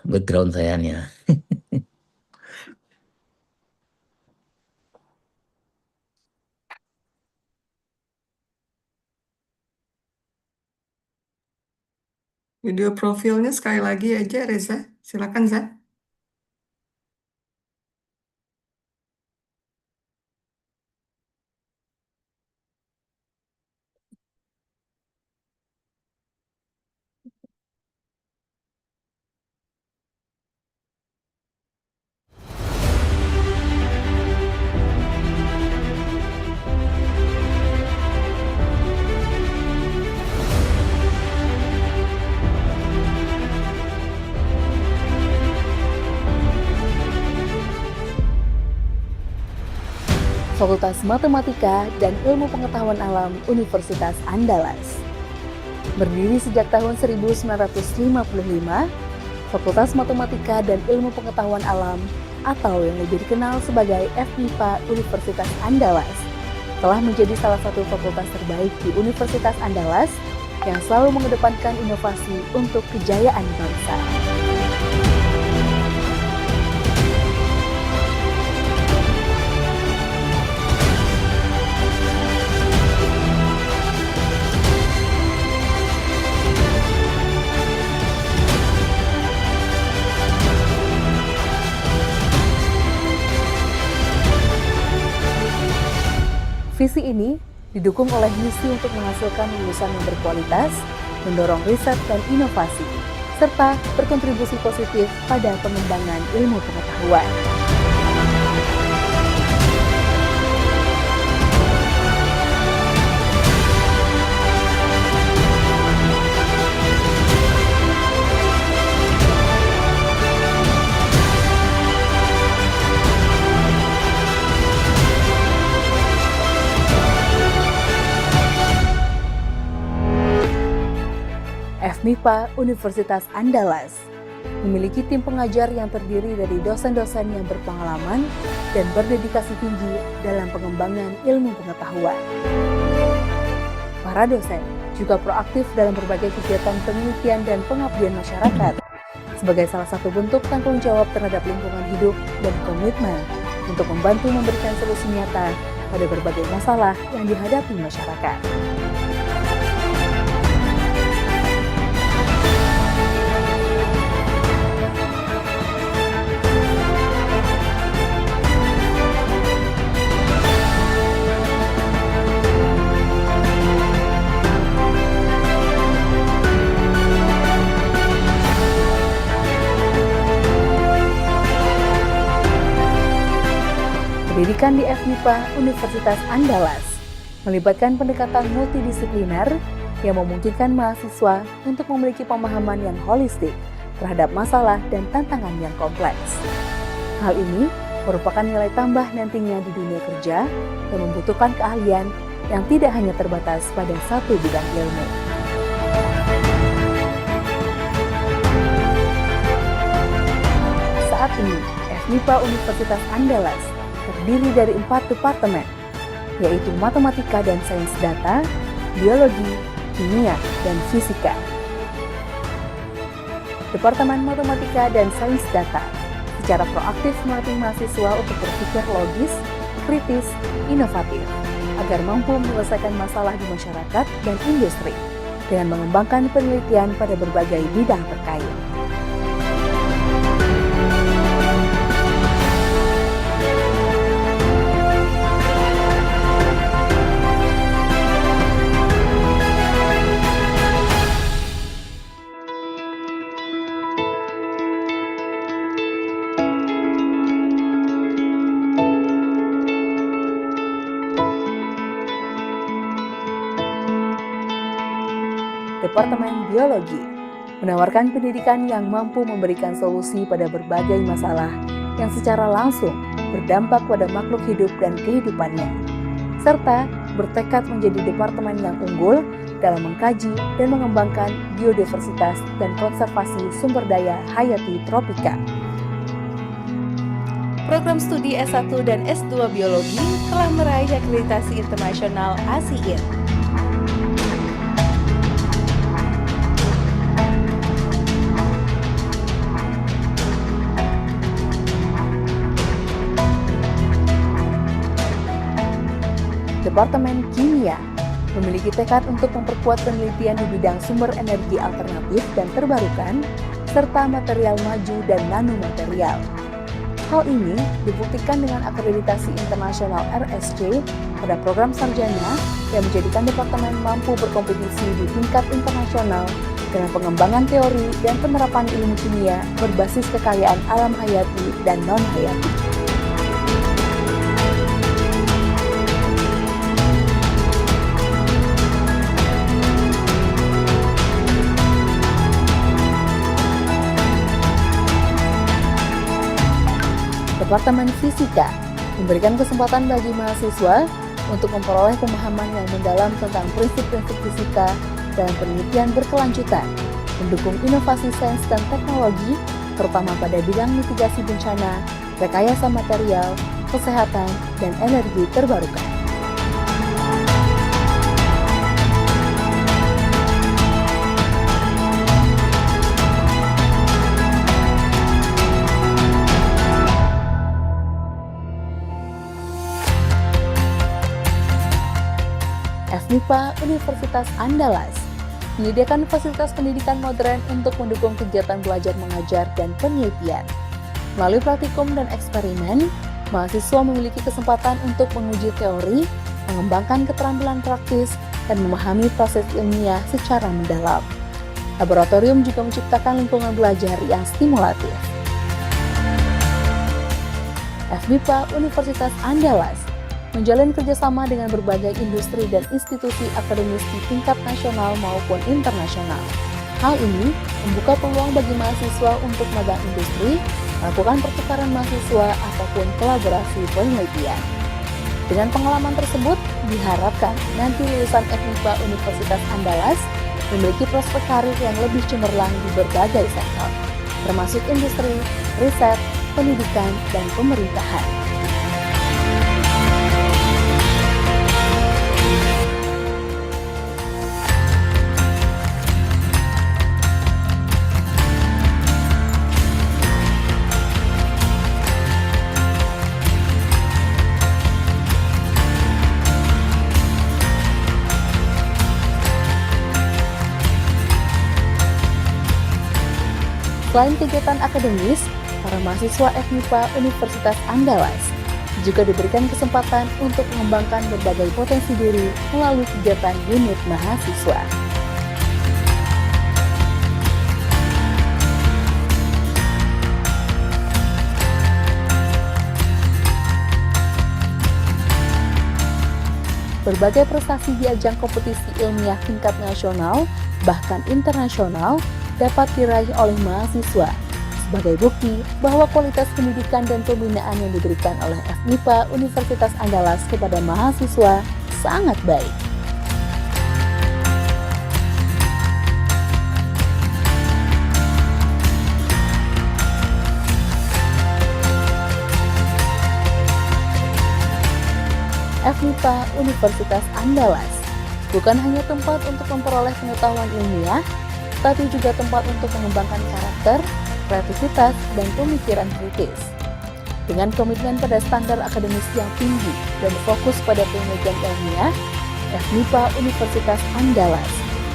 background saya nih ya. Video profilnya sekali lagi aja, Reza. Silakan, Za. Fakultas Matematika dan Ilmu Pengetahuan Alam Universitas Andalas. Berdiri sejak tahun 1955, Fakultas Matematika dan Ilmu Pengetahuan Alam atau yang lebih dikenal sebagai FMIPA Universitas Andalas telah menjadi salah satu fakultas terbaik di Universitas Andalas yang selalu mengedepankan inovasi untuk kejayaan bangsa. Visi ini didukung oleh misi untuk menghasilkan lulusan yang berkualitas, mendorong riset dan inovasi, serta berkontribusi positif pada pengembangan ilmu pengetahuan. FMIPA Universitas Andalas memiliki tim pengajar yang terdiri dari dosen-dosen yang berpengalaman dan berdedikasi tinggi dalam pengembangan ilmu pengetahuan. Para dosen juga proaktif dalam berbagai kegiatan penelitian dan pengabdian masyarakat sebagai salah satu bentuk tanggung jawab terhadap lingkungan hidup dan komitmen untuk membantu memberikan solusi nyata pada berbagai masalah yang dihadapi masyarakat. Pendidikan di FMIPA Universitas Andalas melibatkan pendekatan multidisipliner yang memungkinkan mahasiswa untuk memiliki pemahaman yang holistik terhadap masalah dan tantangan yang kompleks. Hal ini merupakan nilai tambah nantinya di dunia kerja yang membutuhkan keahlian yang tidak hanya terbatas pada satu bidang ilmu. Saat ini, FMIPA Universitas Andalas terdiri dari 4 departemen, yaitu Matematika dan Sains Data, Biologi, Kimia, dan Fisika. Departemen Matematika dan Sains Data secara proaktif melatih mahasiswa untuk berpikir logis, kritis, inovatif, agar mampu menyelesaikan masalah di masyarakat dan industri dengan mengembangkan penelitian pada berbagai bidang terkait. Departemen Biologi menawarkan pendidikan yang mampu memberikan solusi pada berbagai masalah yang secara langsung berdampak pada makhluk hidup dan kehidupannya, serta bertekad menjadi departemen yang unggul dalam mengkaji dan mengembangkan biodiversitas dan konservasi sumber daya hayati tropika. Program studi S1 dan S2 Biologi telah meraih akreditasi internasional ASEAN. Departemen Kimia memiliki tekad untuk memperkuat penelitian di bidang sumber energi alternatif dan terbarukan, serta material maju dan nanomaterial. Hal ini dibuktikan dengan akreditasi internasional RSC pada program sarjana yang menjadikan departemen mampu berkompetisi di tingkat internasional dengan pengembangan teori dan penerapan ilmu kimia berbasis kekayaan alam hayati dan non-hayati. Departemen Fisika memberikan kesempatan bagi mahasiswa untuk memperoleh pemahaman yang mendalam tentang prinsip-prinsip fisika dan penelitian berkelanjutan, mendukung inovasi sains dan teknologi, terutama pada bidang mitigasi bencana, rekayasa material, kesehatan, dan energi terbarukan. MIPA Universitas Andalas menyediakan fasilitas pendidikan modern untuk mendukung kegiatan belajar mengajar dan penelitian. Melalui praktikum dan eksperimen, mahasiswa memiliki kesempatan untuk menguji teori, mengembangkan keterampilan praktis, dan memahami proses ilmiah secara mendalam. Laboratorium juga menciptakan lingkungan belajar yang stimulatif. MIPA Universitas Andalas menjalin kerjasama dengan berbagai industri dan institusi akademis di tingkat nasional maupun internasional. Hal ini membuka peluang bagi mahasiswa untuk magang industri, melakukan pertukaran mahasiswa, ataupun kolaborasi penelitian. Dengan pengalaman tersebut, diharapkan nanti lulusan MIPA Universitas Andalas memiliki prospek karir yang lebih cemerlang di berbagai sektor, termasuk industri, riset, pendidikan, dan pemerintahan. Selain kegiatan akademis, para mahasiswa MIPA Universitas Andalas juga diberikan kesempatan untuk mengembangkan berbagai potensi diri melalui kegiatan unit mahasiswa. Berbagai prestasi di ajang kompetisi ilmiah tingkat nasional, bahkan internasional, dapat diraih oleh mahasiswa sebagai bukti bahwa kualitas pendidikan dan pembinaan yang diberikan oleh MIPA Universitas Andalas kepada mahasiswa sangat baik. MIPA Universitas Andalas bukan hanya tempat untuk memperoleh pengetahuan ilmiah, tapi juga tempat untuk mengembangkan karakter, kreativitas, dan pemikiran kritis. Dengan komitmen pada standar akademis yang tinggi dan fokus pada penelitian ilmiah, MIPA Universitas Andalas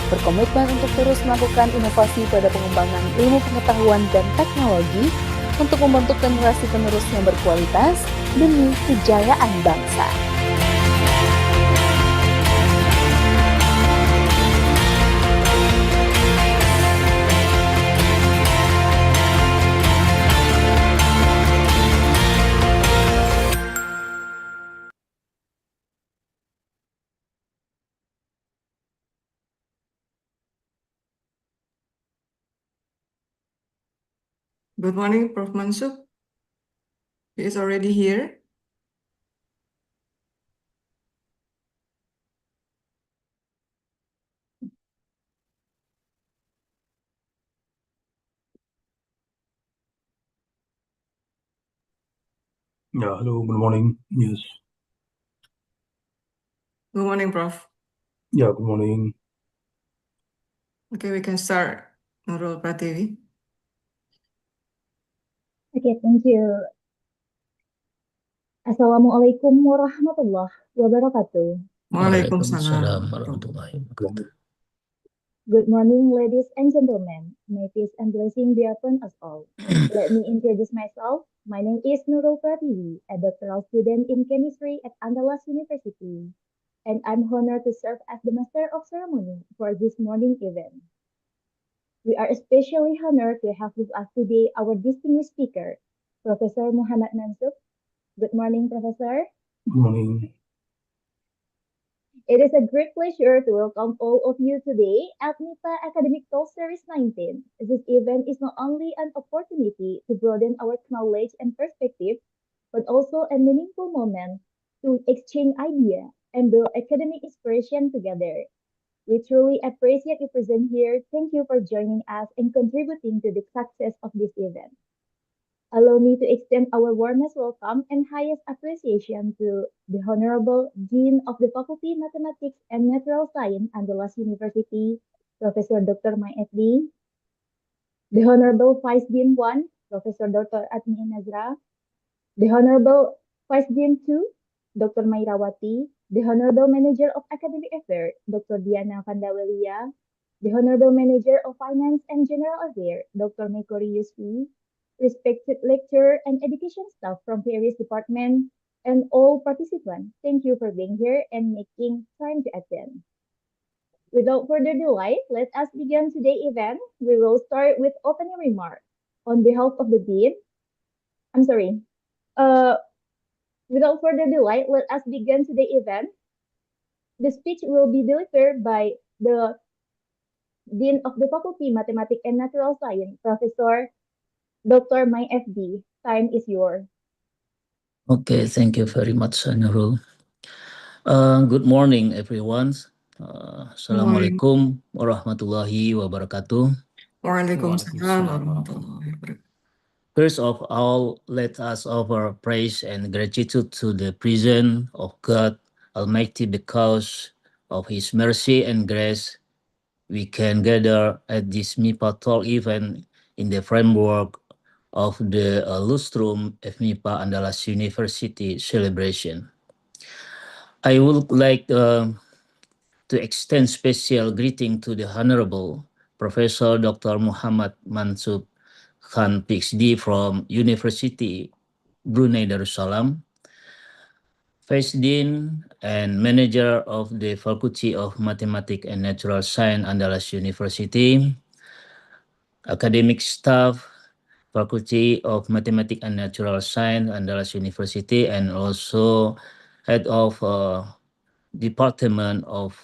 berkomitmen untuk terus melakukan inovasi pada pengembangan ilmu pengetahuan dan teknologi untuk membentuk generasi penerus yang berkualitas demi kejayaan bangsa. Good morning, Prof. Mansuk. He is already here. Yeah, hello, good morning. Yes. Good morning, Prof. Yeah, good morning. Okay, we can start. Nurul Prativi. Oke, thank you. Assalamualaikum warahmatullahi wabarakatuh. Waalaikumsalam. warahmatullahi wabarakatuh. Good morning, ladies and gentlemen. May peace and blessing be upon us all. Let me introduce myself. My name is Nurul Pratiwi, a doctoral student in chemistry at Andalas University, and I'm honored to serve as the master of ceremony for this morning event. We are especially honored to have with us today our distinguished speaker, Professor Muhammad Mansub. Good morning, Professor. Good morning. It is a great pleasure to welcome all of you today at MIPA Academic Talk Series 19. This event is not only an opportunity to broaden our knowledge and perspective, but also a meaningful moment to exchange ideas and build academic inspiration together. We truly appreciate your presence here. Thank you for joining us and contributing to the success of this event. Allow me to extend our warmest welcome and highest appreciation to the Honorable Dean of the Faculty Mathematics and Natural Science, Andalas University, Professor Dr. Mai FD, the Honorable Vice Dean 1, Professor Dr. Atmi Nazra, the Honorable Vice Dean 2, Dr. Mairawati, the Honorable Manager of Academic Affairs, Dr. Diana Vandawelia, the Honorable Manager of Finance and General Affairs, Dr. Mekori Yusfi, respected lecturer and education staff from various departments, and all participants. Thank you for being here and making time to attend. Without further delay, let us begin today's event. We will start with opening remarks. On behalf of the Dean, I'm sorry, uh, without further delay, let us begin today's event. The speech will be delivered by the Dean of the Faculty Mathematics and Natural Science, Professor Dr. Mai FD. Time is yours. Okay, thank you very much, Nurul. Good morning, everyone. Assalamualaikum warahmatullahi wabarakatuh. Waalaikumsalam warahmatullahi wabarakatuh. First of all, let us offer praise and gratitude to the presence of God Almighty because of His mercy and grace. We can gather at this MIPA talk event in the framework of the Lustrum MIPA Andalas University celebration. I would like to extend special greeting to the Honorable Professor Dr. Muhammad Mansub Khan, PhD from University Brunei Darussalam, Vice Dean and Manager of the Faculty of Mathematics and Natural Science Andalas University, academic staff, Faculty of Mathematics and Natural Science Andalas University, and also Head of Department of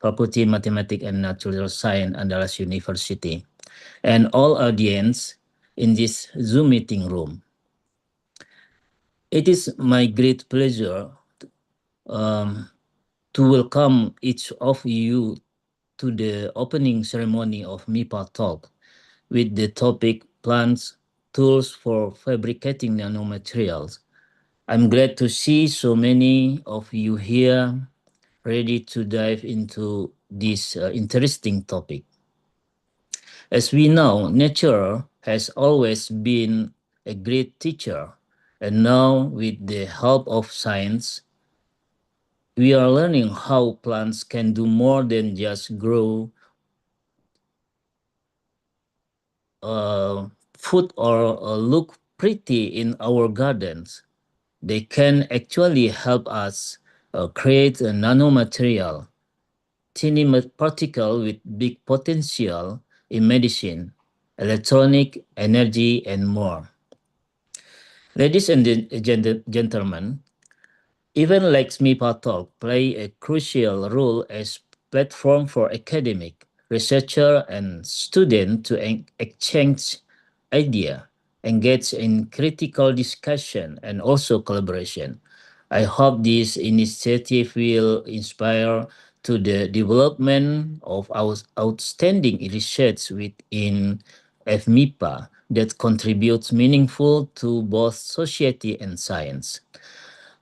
Faculty Mathematics and Natural Science Andalas University, and all audience in this Zoom meeting room. It is my great pleasure to welcome each of you to the opening ceremony of MIPA Talk with the topic Plants, Tools for Fabricating Nanomaterials. I'm glad to see so many of you here ready to dive into this interesting topic. As we know, nature has always been a great teacher, and now with the help of science, we are learning how plants can do more than just grow food or look pretty in our gardens. They can actually help us create a nanomaterial, tiny particle with big potential in medicine, electronic energy, and more. Ladies and gentlemen, even like MIPA Talk play a crucial role as platform for academic, researcher, and student to exchange idea, engage in critical discussion, and also collaboration. I hope this initiative will inspire to the development of our outstanding research within FMIPA that contributes meaningful to both society and science.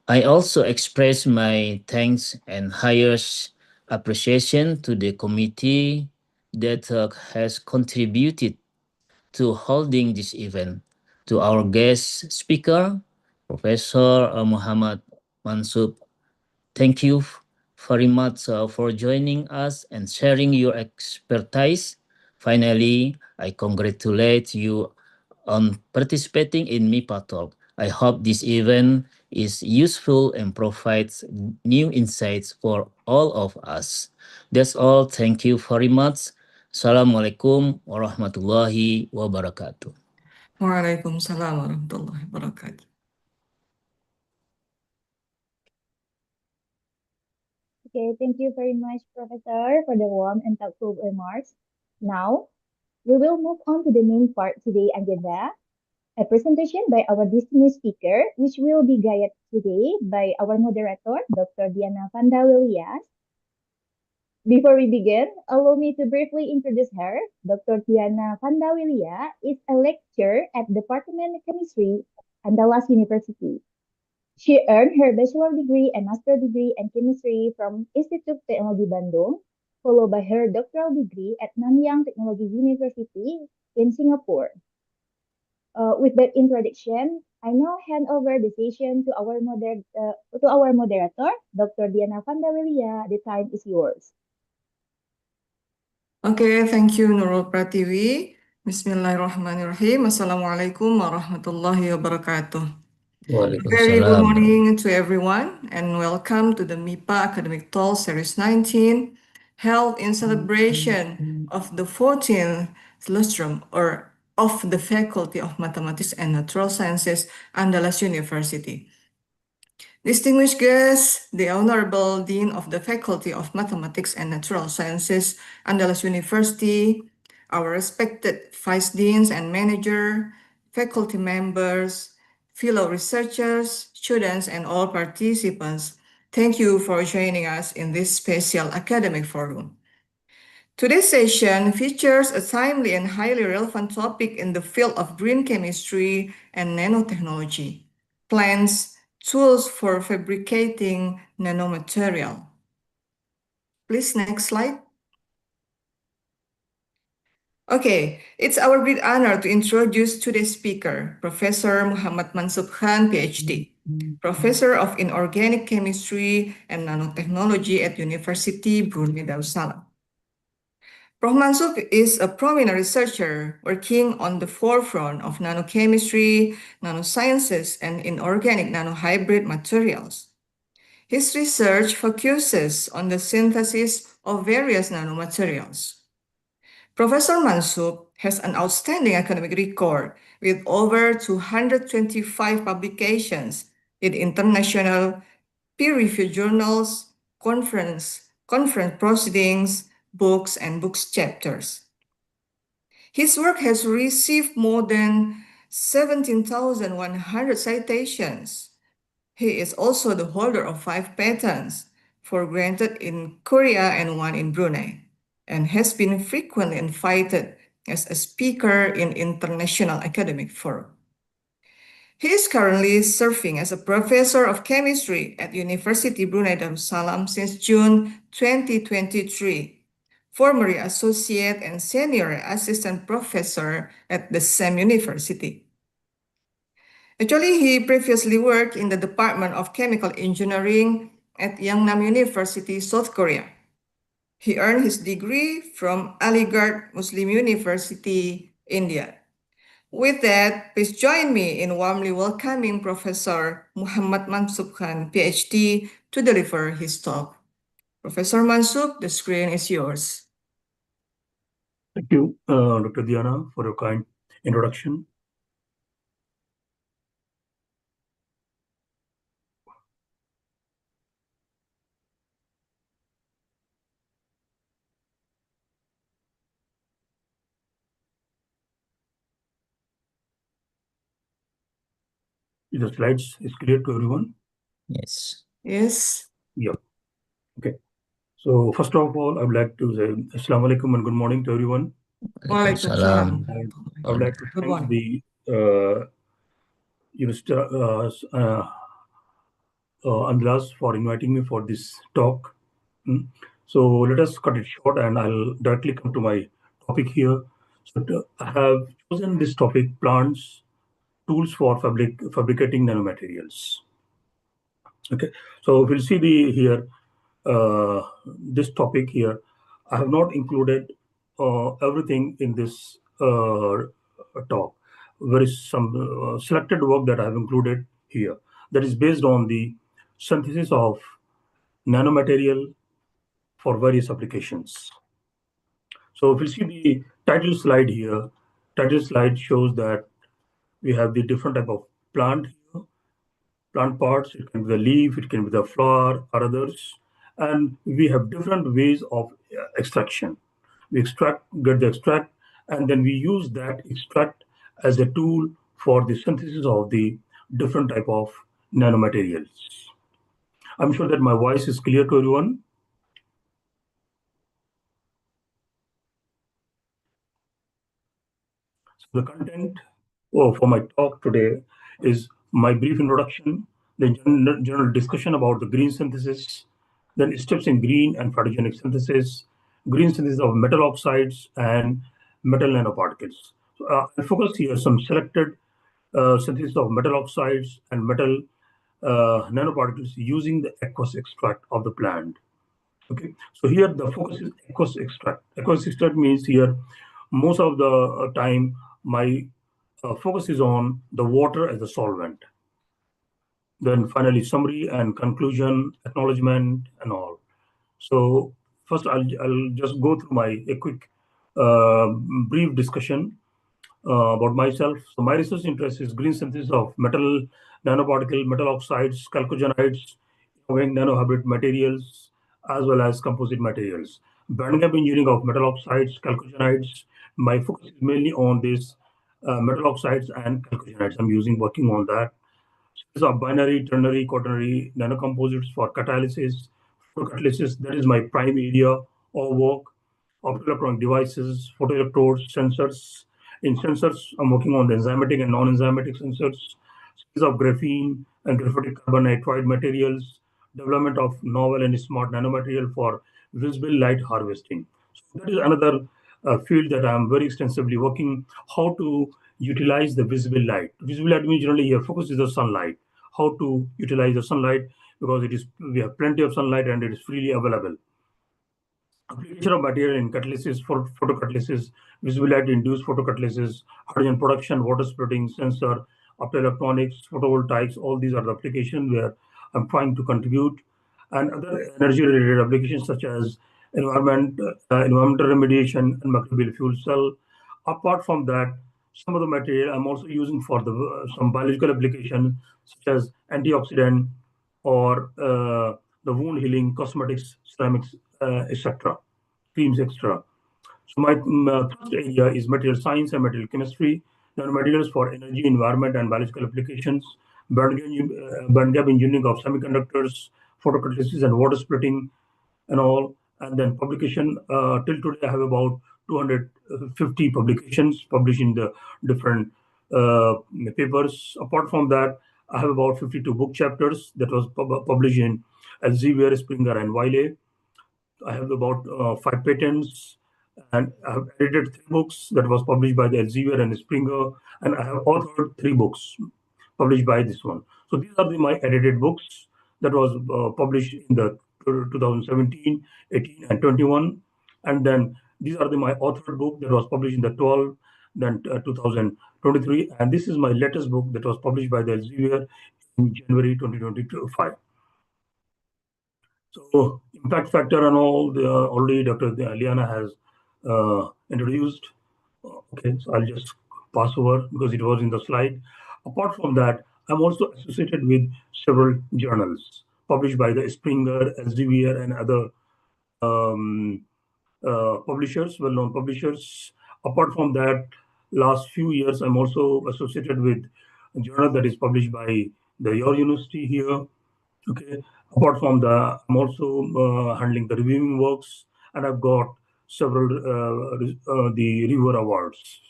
I also express my thanks and highest appreciation to the committee that has contributed to holding this event, to our guest speaker, Professor Muhammad Mansub. Thank you very much for joining us and sharing your expertise. Finally, I congratulate you on participating in MIPA Talk. I hope this event is useful and provides new insights for all of us. That's all. Thank you very much. Assalamualaikum warahmatullahi wabarakatuh. Waalaikumsalam warahmatullahi wabarakatuh. Okay, thank you very much, Professor, for the warm and thoughtful remarks. Now, we will move on to the main part today agenda, a presentation by our distinguished speaker, which will be guided today by our moderator, Dr. Diana Vandawilias. Before we begin, allow me to briefly introduce her. Dr. Diana Vandawilia is a lecturer at Department of Chemistry, Andalas University. She earned her bachelor degree and master degree in chemistry from Institut Teknologi Bandung, followed by her doctoral degree at Nanyang Technology University in Singapore. With that introduction, I now hand over the session to our moderator, Dr. Diana Vandawilia. The time is yours. Okay, thank you, Nurul Pratiwi. Bismillahirrahmanirrahim. Assalamualaikum warahmatullahi wabarakatuh. Very good Waalaikumsalam. morning to everyone, and welcome to the MIPA Academic Talk Series 19, held in celebration of the 14th lustrum or of the Faculty of Mathematics and Natural Sciences, Andalas University. Distinguished guests, the Honorable Dean of the Faculty of Mathematics and Natural Sciences, Andalas University, our respected Vice Deans and Manager, faculty members, fellow researchers, students, and all participants, thank you for joining us in this special academic forum. Today's session features a timely and highly relevant topic in the field of green chemistry and nanotechnology, plants, tools for fabricating nanomaterial. Please, next slide. Okay, it's our great honor to introduce today's speaker, Professor Muhammad Mansub Khan, PhD, Professor of Inorganic Chemistry and Nanotechnology at University Brunei Darussalam. Prof. Mansub is a prominent researcher working on the forefront of nanochemistry, nanosciences, and inorganic nanohybrid materials. His research focuses on the synthesis of various nanomaterials. Professor Mansub has an outstanding academic record with over 225 publications in international peer-reviewed journals, conference proceedings, books, and books chapters. His work has received more than 17,100 citations. He is also the holder of 5 patents, 4 granted in Korea and 1 in Brunei, and has been frequently invited as a speaker in international academic forums. He is currently serving as a professor of chemistry at University Brunei Darussalam since June 2023, formerly associate and senior assistant professor at the same university. Actually, he previously worked in the Department of Chemical Engineering at Yangnam University, South Korea. He earned his degree from Aligarh Muslim University, India. With that, please join me in warmly welcoming Professor Muhammad Mansub Khan, PhD, to deliver his talk. Professor Mansub, the screen is yours. Thank you, Dr. Diana, for your kind introduction. Is the slides is clear to everyone? Yes. Yes. Yeah. Okay. So first of all, I would like to say Assalamu alaikum and good morning to everyone. Waalaikumsalam. And I would like to Good thank morning. the Andreas for inviting me for this talk. So let us cut it short and I'll directly come to my topic here. So I have chosen this topic, plants, tools for fabricating nanomaterials. Okay, so we'll see here this topic here, I have not included everything in this talk. There is some selected work that I have included here that is based on the synthesis of nanomaterial for various applications. So if you see the title slide here, title slide shows that we have the different type of plant here, plant parts. It can be the leaf, it can be the flower or others. And we have different ways of extraction. We get the extract, and then we use that extract as a tool for the synthesis of the different type of nanomaterials. I'm sure that my voice is clear to everyone. So the content for my talk today is my brief introduction, the general discussion about the green synthesis, then steps in green and photogenic synthesis, green synthesis of metal oxides and metal nanoparticles. So I'll focus here some selected synthesis of metal oxides and metal nanoparticles using the aqueous extract of the plant. Okay, so here the focus is aqueous extract. Aqueous extract means here most of the time my focus is on the water as a solvent. Then finally summary and conclusion, acknowledgement and all. So first I'll just go through a quick uh, brief discussion about myself. So my research interest is green synthesis of metal, nanoparticle, metal oxides, chalcogenides, innovating nanohybrid materials, as well as composite materials. Band gap engineering of metal oxides, chalcogenides. My focus is mainly on this metal oxides and chalcogenides. I'm working on that. Series of binary, ternary, quaternary nanocomposites for catalysis, photocatalysis. That is my prime area of work. Optoelectronic devices, photoelectrodes, sensors. In sensors, I'm working on the enzymatic and non-enzymatic sensors. Series of graphene and graphitic carbon nitride materials. Development of novel and smart nanomaterial for visible light harvesting. So that is another field that I'm very extensively working. How to utilize the visible light. Visible light means generally your focus is the sunlight. How to utilize the sunlight because we have plenty of sunlight and it is freely available. Application of material in catalysis for photocatalysis, visible light induced photocatalysis, hydrogen production, water splitting, sensor, optoelectronics, photovoltaics, all these are the applications where I'm trying to contribute. And other energy related applications such as environmental remediation and microbial fuel cell. Apart from that, some of the material I'm also using for some biological application such as antioxidant or the wound healing, cosmetics, ceramics, etc., creams, etc. So my first area is material science and material chemistry. There are materials for energy, environment, and biological applications. Band gap engineering of semiconductors, photocatalysis, and water splitting, and all. And then publication till today, I have about 250 publications published in the different papers. Apart from that, I have about 52 book chapters that was published in Elsevier, Springer, and Wiley. I have about 5 patents, and I have edited 3 books that was published by the Elsevier and Springer, and I have authored 3 books published by this one. So these are my edited books that was published in the 2017, 18, and 21, and then these are my authored book that was published in the 12, then 2023, and this is my latest book that was published by the Elsevier in January 2025. So impact factor and all, already Dr. Liana has introduced. Okay, so I'll just pass over because it was in the slide. Apart from that, I'm also associated with several journals published by the Springer, Elsevier, and other publishers, well-known publishers. Apart from that, last few years, I'm also associated with a journal that is published by your university here. Okay. Apart from that, I'm also handling the reviewing works, and I've got several the reviewer awards.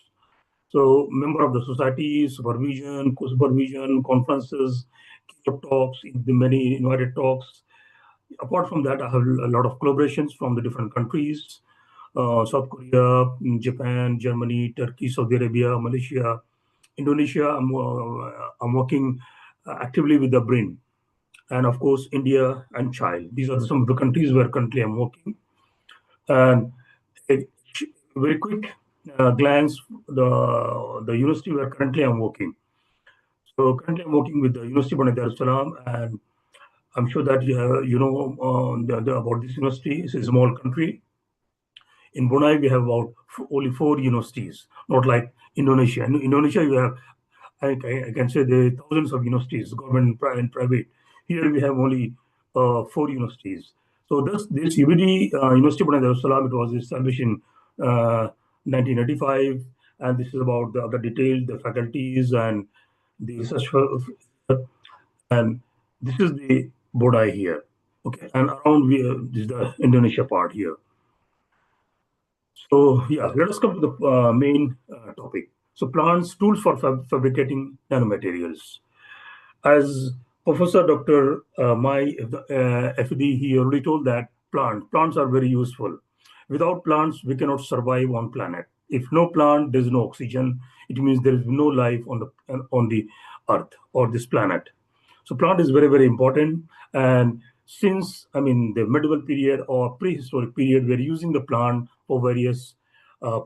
So, member of the society, supervision, co-supervision, conferences, keynote talks, the many invited talks. Apart from that, I have a lot of collaborations from the different countries: South Korea, Japan, Germany, Turkey, Saudi Arabia, Malaysia, Indonesia. I'm working actively with the BRIN. and of course India and Chile. These are some of the countries where currently I'm working. And a very quick glance, the university where currently I'm working. So currently I'm working with the University of Bandar Dar es Salaam, and I'm sure that you know about this university. It's a small country. In Brunei, we have about only 4 universities, not like Indonesia. In Indonesia, you have, I can say, there are thousands of universities, government and private. Here we have only 4 universities. So this UBD, University of Bandar es Salaam, it was established in 1985, and this is about the details, the faculties, and the research. And this is the Bodai here. Okay, and around this is the Indonesia part here. So yeah, let us come to the main topic. So plants, tools for fabricating nanomaterials. As Professor Dr. Mai FD, he already told that plants are very useful. Without plants, we cannot survive on planet. If no plant, there is no oxygen. It means there is no life on the earth or this planet. So plant is very, very important. And since, I mean, the medieval period or prehistoric period, we're using the plant for various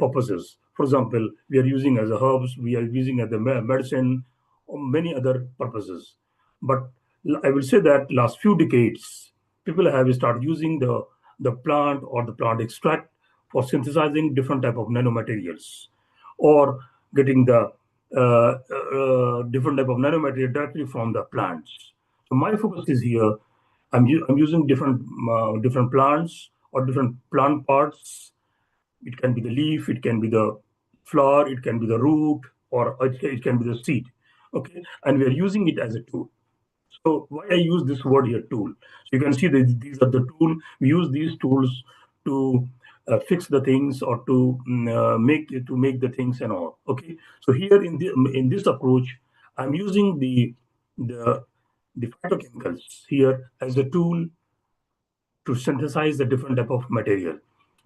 purposes. For example, we are using as a herbs, we are using as a medicine, or many other purposes. But I will say that last few decades, people have started using the plant or the plant extract for synthesizing different type of nanomaterials, or getting the different type of nanomaterial directly from the plants. So my focus is here. I'm using different plants or different plant parts. It can be the leaf, it can be the flower, it can be the root, or it can be the seed. Okay, and we are using it as a tool. So why I use this word here, tool? So you can see that these are the tool. We use these tools to fix the things or to make the things and all. Okay. So here in this approach, I'm using the the phytochemicals here as a tool to synthesize the different type of material,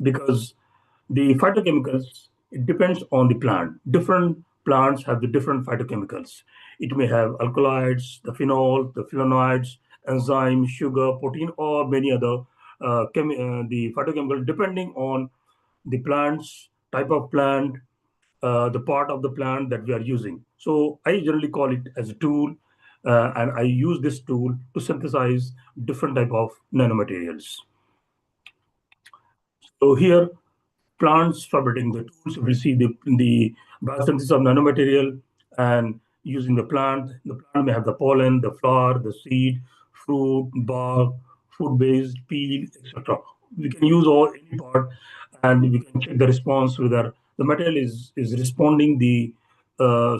because the phytochemicals, it depends on the plant. Different plants have the different phytochemicals. It may have alkaloids, the phenol, the flavonoids, enzymes, sugar, protein, or many other the phytochemical, depending on the plant's type of plant, the part of the plant that we are using. So I generally call it as a tool, and I use this tool to synthesize different type of nanomaterials. So here, plants fabricating the tools, we see the biosynthesis of nanomaterial, and using the plant. The plant may have the pollen, the flower, the seed, fruit, bark, food-based, peel, etc. We can use all any part, and we can check the response whether the material is responding the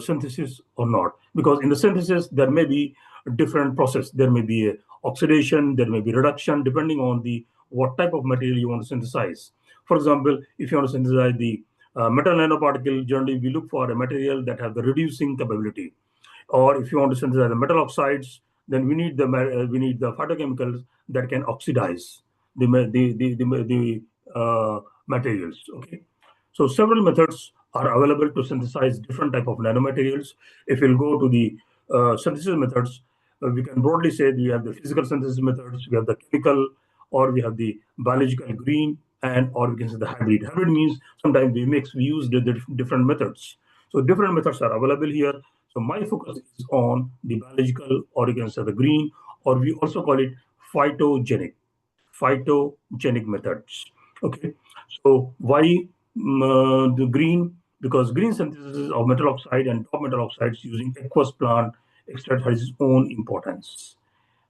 synthesis or not. Because in the synthesis, there may be a different process. There may be a oxidation, there may be reduction, depending on the what type of material you want to synthesize. For example, if you want to synthesize the metal nanoparticle, generally we look for a material that has the reducing capability. Or if you want to synthesize the metal oxides, then we need the phytochemicals that can oxidize the materials. Okay, so several methods are available to synthesize different type of nanomaterials. If we'll go to the synthesis methods, we can broadly say we have the physical synthesis methods, we have the chemical, or we have the biological green, and or we can say the hybrid. Hybrid means sometimes we mix, we use the different methods. So different methods are available here. So my focus is on the biological, or you can say the green, or we also call it phytogenic phytogenic methods. Okay, so why the green? Because green synthesis of metal oxide and top metal oxides using aqueous plant extract has its own importance.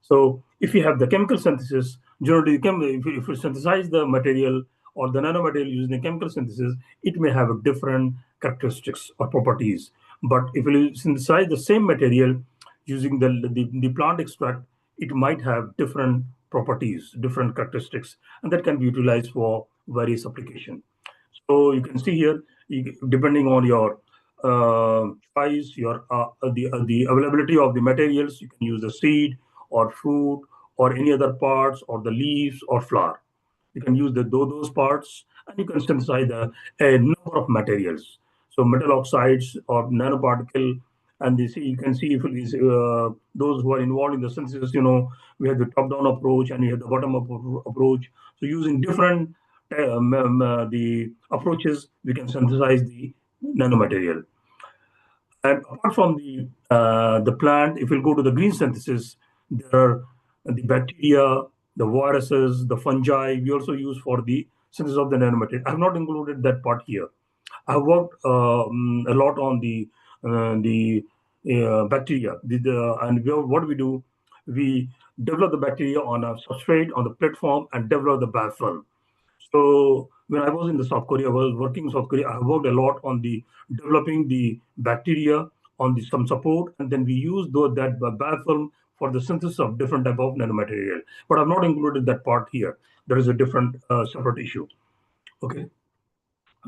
So if you have the chemical synthesis, generally if you synthesize the material or the nanomaterial using the chemical synthesis, it may have a different characteristics or properties. But if you synthesize the same material using the plant extract, it might have different properties, different characteristics, and that can be utilized for various applications. So you can see here, depending on your choice, your the availability of the materials, you can use the seed or fruit or any other parts or the leaves or flower. You can use those parts, and you can synthesize a number of materials. So metal oxides or nanoparticle And you can see if it is those who are involved in the synthesis, we have the top-down approach and we have the bottom-up approach. So using different the approaches, we can synthesize the nanomaterial. And apart from the plant, if we go to the green synthesis, there are the bacteria, the viruses, the fungi. We also use for the synthesis of the nanomaterial. I have not included that part here. I have worked a lot on the bacteria. What we do, we develop the bacteria on a substrate on the platform and develop the biofilm. So when I was in the South Korea, I was working in South Korea. I worked a lot on the developing the bacteria on some support, and then we use that biofilm for the synthesis of different type of nanomaterial. But I've not included that part here. There is a different separate issue. Okay.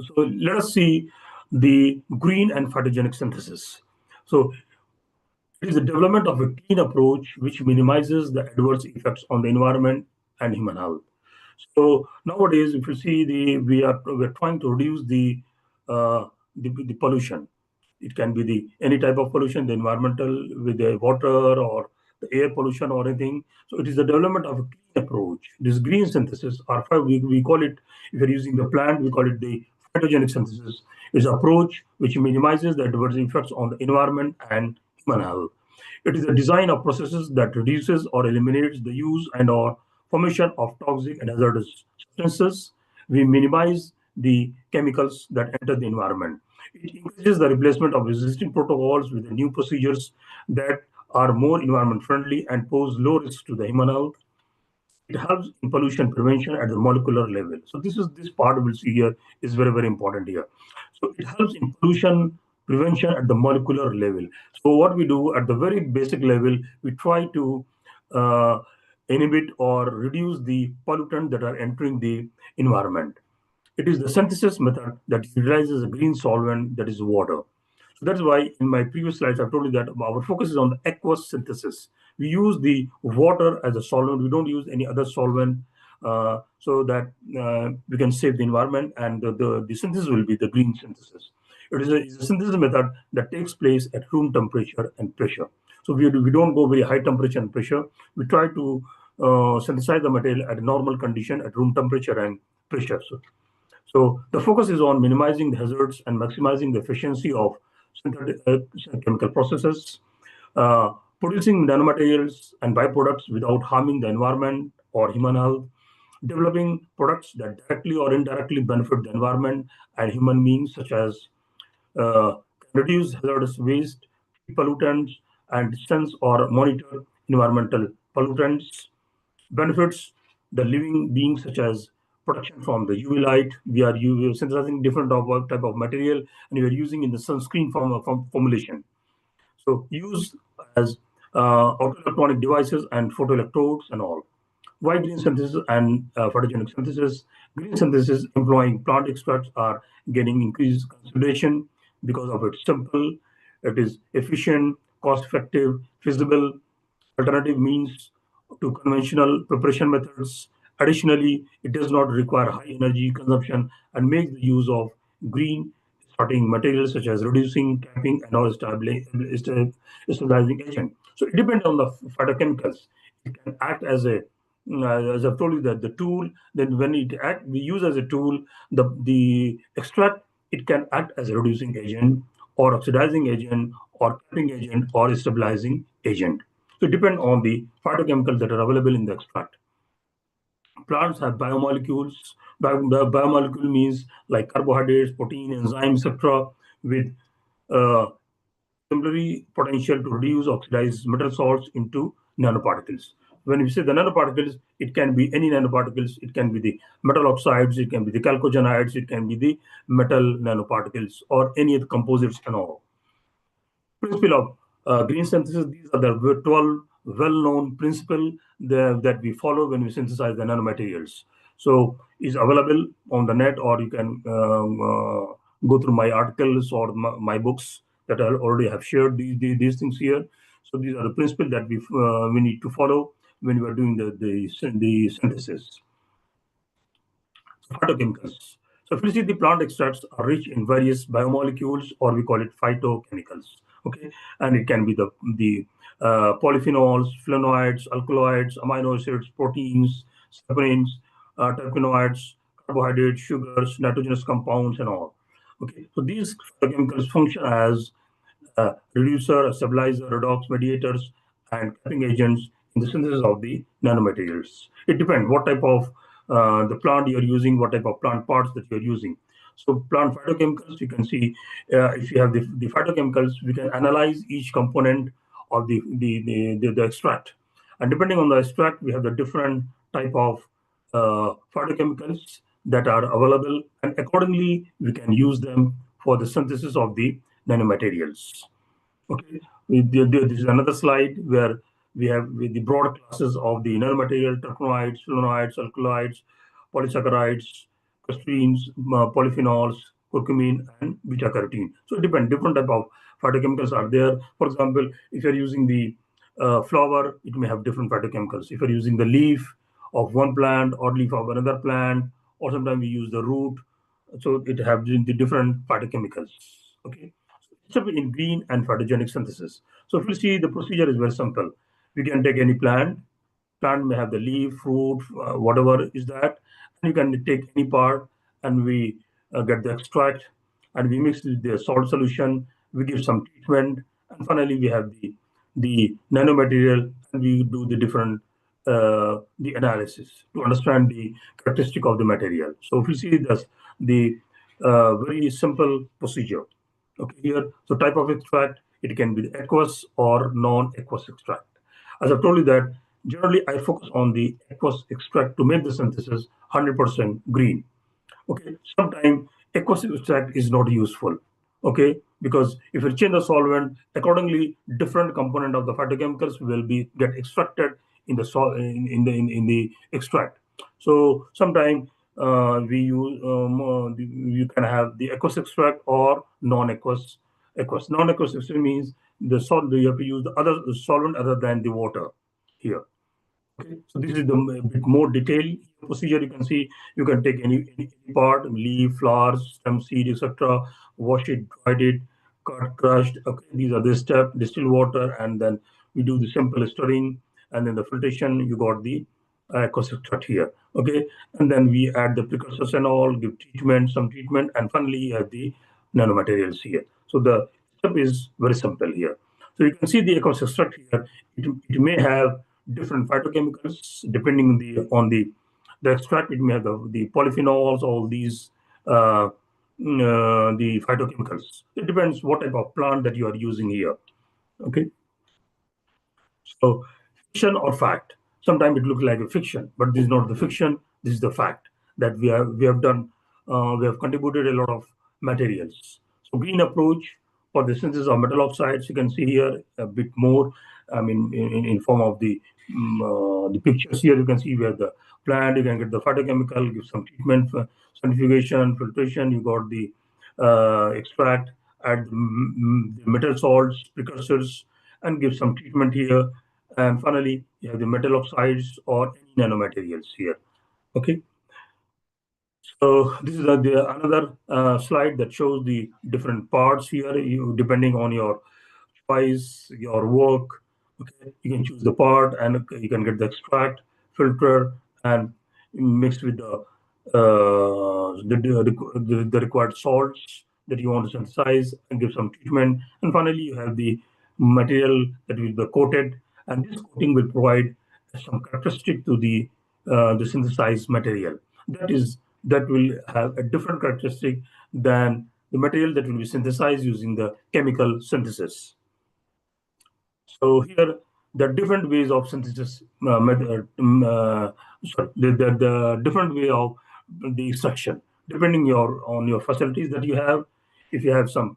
So let us see the green and phytogenic synthesis. So it is the development of a clean approach which minimizes the adverse effects on the environment and human health. So nowadays, if you see we're trying to reduce the pollution. It can be any type of pollution, the environmental with the water or the air pollution or anything. So it is the development of a clean approach. This green synthesis, or we call it, if you're using the plant, we call it the phytogenic synthesis. Is an approach which minimizes the adverse effects on the environment and human health. It is a design of processes that reduces or eliminates the use and or formation of toxic and hazardous substances. We minimize the chemicals that enter the environment. It encourages the replacement of existing protocols with the new procedures that are more environment friendly and pose low risk to the human health. It helps in pollution prevention at the molecular level. So this part we'll see here is very, very important here. So it helps in pollution prevention at the molecular level. So what we do at the very basic level, we try to uh, inhibit or reduce the pollutants that are entering the environment. It is the synthesis method that utilizes a green solvent, that is water. So that's why in my previous slides, I've told you that our focus is on the aqueous synthesis. We use the water as a solvent. We don't use any other solvent so that we can save the environment, and the synthesis will be the green synthesis. It's a synthesis method that takes place at room temperature and pressure. So we don't go very high temperature and pressure. We try to synthesize the material at a normal condition at room temperature and pressure. So the focus is on minimizing the hazards and maximizing the efficiency of synthetic chemical processes, producing nanomaterials and byproducts without harming the environment or human health, developing products that directly or indirectly benefit the environment and human beings, such as reduce hazardous waste, pollutants, and sense or monitor environmental pollutants, benefits the living beings such as protection from the UV light. We are synthesizing different type of material, and we are using in the sunscreen formulation. So use as optoelectronic devices and photoelectrodes and all. Why green synthesis and photogenic synthesis? Green synthesis employing plant extracts are getting increased consideration because of its simple, it is efficient, cost-effective, feasible, alternative means to conventional preparation methods. Additionally, it does not require high energy consumption and makes the use of green starting materials such as reducing, capping, and all stabilizing agent. So it depends on the phytochemicals. It can act as I've told you that the tool, then when we use as a tool, the extract, it can act as a reducing agent or oxidizing agent or capping agent or stabilizing agent. So it depends on the phytochemicals that are available in the extract. Plants have biomolecules. Biomolecule means like carbohydrates, protein, enzymes, etc., with uh, similarly potential to reduce oxidize metal salts into nanoparticles. When we say the nanoparticles, it can be any nanoparticles. It can be the metal oxides, it can be the chalcogenides, it can be the metal nanoparticles, or any of the composites and all. Principle of green synthesis, these are the 12 well-known principles that we follow when we synthesize the nanomaterials. So it's available on the net, or you can go through my articles or my books that I already have shared these things here. So these are the principles that we need to follow when we are doing the synthesis. Phytochemicals. So if you see, the plant extracts are rich in various biomolecules, or we call it phytochemicals. Okay, and it can be the polyphenols, flavonoids, alkaloids, amino acids, proteins, saponins, terpenoids, carbohydrates, sugars, nitrogenous compounds, and all. Okay, so these chemicals function as reducer, stabilizer, redox mediators, and capping agents in the synthesis of the nanomaterials. It depends what type of the plant you're using, what type of plant parts that you're using. So plant phytochemicals, you can see if you have the phytochemicals, we can analyze each component of the extract. And depending on the extract, we have the different type of phytochemicals that are available, and accordingly, we can use them for the synthesis of the nanomaterials. Okay, this is another slide where we have with the broad classes of the nanomaterial: terpenoids, flavonoids, alkaloids, polysaccharides, crustaceans, polyphenols, curcumin, and beta carotene. So it depends. Different type of phytochemicals are there. For example, if you're using the flower, it may have different phytochemicals. If you're using the leaf of one plant or leaf of another plant, or sometimes we use the root, so it have the different phytochemicals. Okay, except in green and photogenic synthesis. So if you see, the procedure is very simple. We can take any plant. Plant may have the leaf, fruit, whatever is that, and you can take any part, and we get the extract, and we mix with the salt solution. We give some treatment, and finally we have the nanomaterial, and we do the different the analysis to understand the characteristic of the material. So if you see this, the very simple procedure. Okay, here, so type of extract, it can be the aqueous or non-aqueous extract. As I've told you that generally I focus on the aqueous extract to make the synthesis 100% green. Okay, sometimes aqueous extract is not useful. Okay, because if you change the solvent accordingly, different component of the phytochemicals will be get extracted in the in the extract. So sometimes we use you can have the aqueous extract or non-aqueous. Non-aqueous extract means the salt you have to use the other solvent other than the water here. Okay, so this is the bit more detailed procedure. You can see you can take any part, leaf, flowers, stem, seed, etc. Wash it, dried it, cut, crushed. Okay, these are the steps. Distill water, and then we do the simple stirring, and then the filtration. You got the concentrate here. Okay, and then we add the precursors and all, give treatment, some treatment, and finally you have the nanomaterials here. So the step is very simple here. So you can see the ecostruct here. It may have different phytochemicals depending on the extract. It may have the polyphenols, all these the phytochemicals. It depends what type of plant that you are using here. Okay, so fiction or fact. Sometimes it looks like a fiction, but this is not the fiction. This is the fact that we have done. We have contributed a lot of materials. So green approach for the synthesis of metal oxides. You can see here a bit more. I mean, in form of the pictures here, you can see where the plant. You can get the phytochemical, give some treatment, for centrifugation, filtration. You got the extract, add the metal salts, precursors, and give some treatment here. And finally, you have the metal oxides or any nanomaterials here. Okay. So this is another slide that shows the different parts here. You depending on your choice, your work. Okay, you can choose the part, and you can get the extract, filter, and mix with the required salts that you want to synthesize and give some treatment. And finally, you have the material that will be coated, and this coating will provide some characteristic to the synthesized material. That will have a different characteristic than the material that will be synthesized using the chemical synthesis. So here, the different ways of synthesis method, sorry, the different way of the extraction, depending on your facilities that you have. If you have some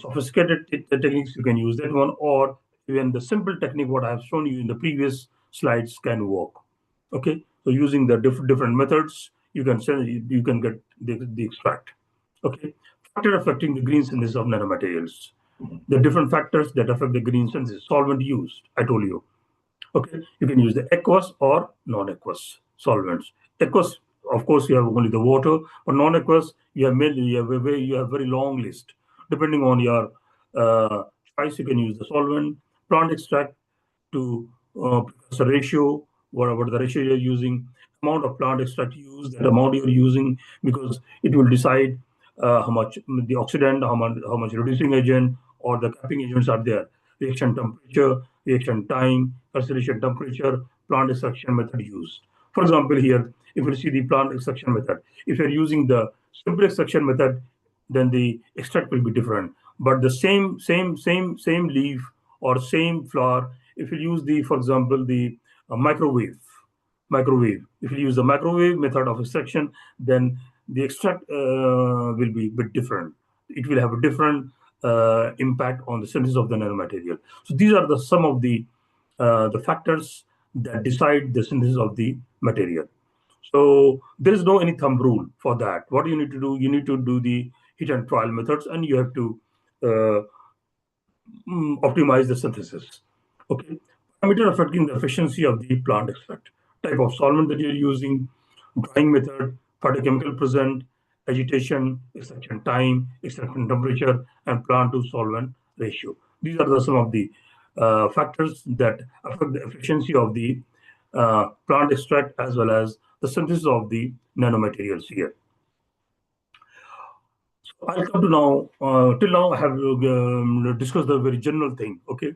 sophisticated techniques, you can use that one, or even the simple technique what I have shown you in the previous slides can work. Okay, so using the different methods, you can get the extract. Okay, factor affecting the green synthesis of nanomaterials. The different factors that affect the green synthesis. Solvent used, I told you. Okay, you can use the aqueous or non-aqueous solvents. Aqueous, of course, you have only the water, but non-aqueous, you have very long list depending on your twice you can use the solvent. Plant extract to precursor ratio, whatever the ratio you're using, amount of plant extract used, that amount you're using, because it will decide how much the oxidant, how much reducing agent or the capping agents are there. Reaction temperature, reaction time, concentration temperature, plant extraction method used. For example, here, if you see the plant extraction method, if you're using the simple extraction method, then the extract will be different. But the same leaf or same flower, if you use the, for example, the microwave. If you use the microwave method of extraction, then the extract will be a bit different. It will have a different impact on the synthesis of the nanomaterial. So these are some of the factors that decide the synthesis of the material. So there is no any thumb rule for that. What you need to do, you need to do the hit and trial methods, and you have to uh, optimize the synthesis. Okay, parameter affecting the efficiency of the plant extract, type of solvent that you're using, drying method, phytochemical present, agitation, extraction time, extraction temperature, and plant to solvent ratio. These are some of the factors that affect the efficiency of the plant extract as well as the synthesis of the nanomaterials here. I'll come to now. Till now, I have discussed the very general thing. Okay,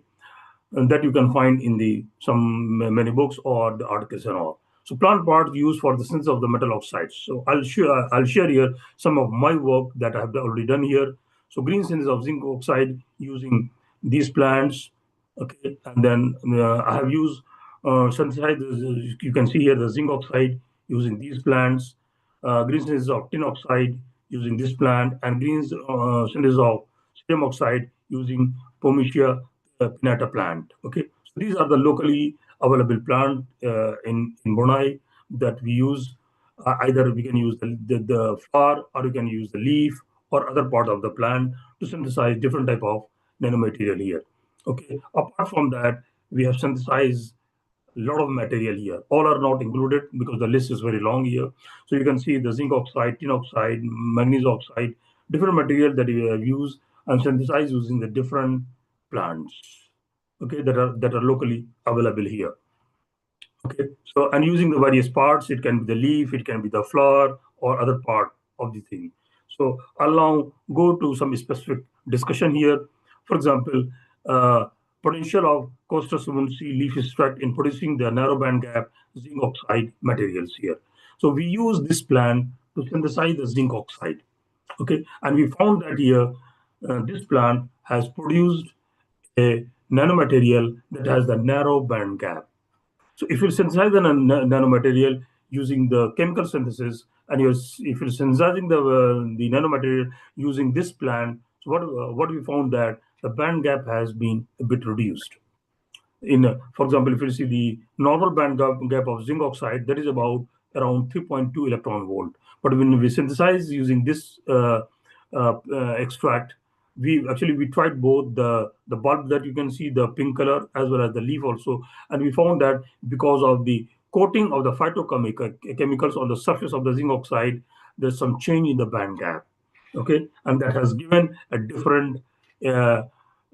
and that you can find in the some many books or the articles and all. So plant parts used for the synthesis of the metal oxides. So I'll share here some of my work that I have already done here. So green synthesis of zinc oxide using these plants. Okay, and then I have used synthesized. You can see here the zinc oxide using these plants. Green synthesis of tin oxide using this plant, and green synthesis of sodium oxide using Pomicea pinnata plant. Okay, so these are the locally available plant in Brunei that we use. Either we can use the flower, or you can use the leaf or other part of the plant to synthesize different type of nanomaterial here. Okay, apart from that, we have synthesized a lot of material here. All are not included because the list is very long here. So you can see the zinc oxide, tin oxide, manganese oxide, different material that we have used and synthesized using the different plants. Okay, that are locally available here. Okay, so and using the various parts, it can be the leaf, it can be the flower, or other part of the thing. So I'll now go to some specific discussion here. For example, potential of Costa-Subunsi leaf extract in producing the narrowband gap zinc oxide materials here. So we use this plant to synthesize the zinc oxide. Okay, and we found that here this plant has produced a nanomaterial that has the narrow band gap. So if you synthesize the nanomaterial using the chemical synthesis, and if you're synthesizing the nanomaterial using this plant, so what we found that the band gap has been a bit reduced. For example, if you see the normal band gap of zinc oxide, that is about around 3.2 electron volt. But when we synthesize using this extract, we tried both the bulb that you can see the pink color as well as the leaf also, and we found that because of the coating of the phytochemicals on the surface of the zinc oxide, there's some change in the band gap. Okay, and that has given a different uh,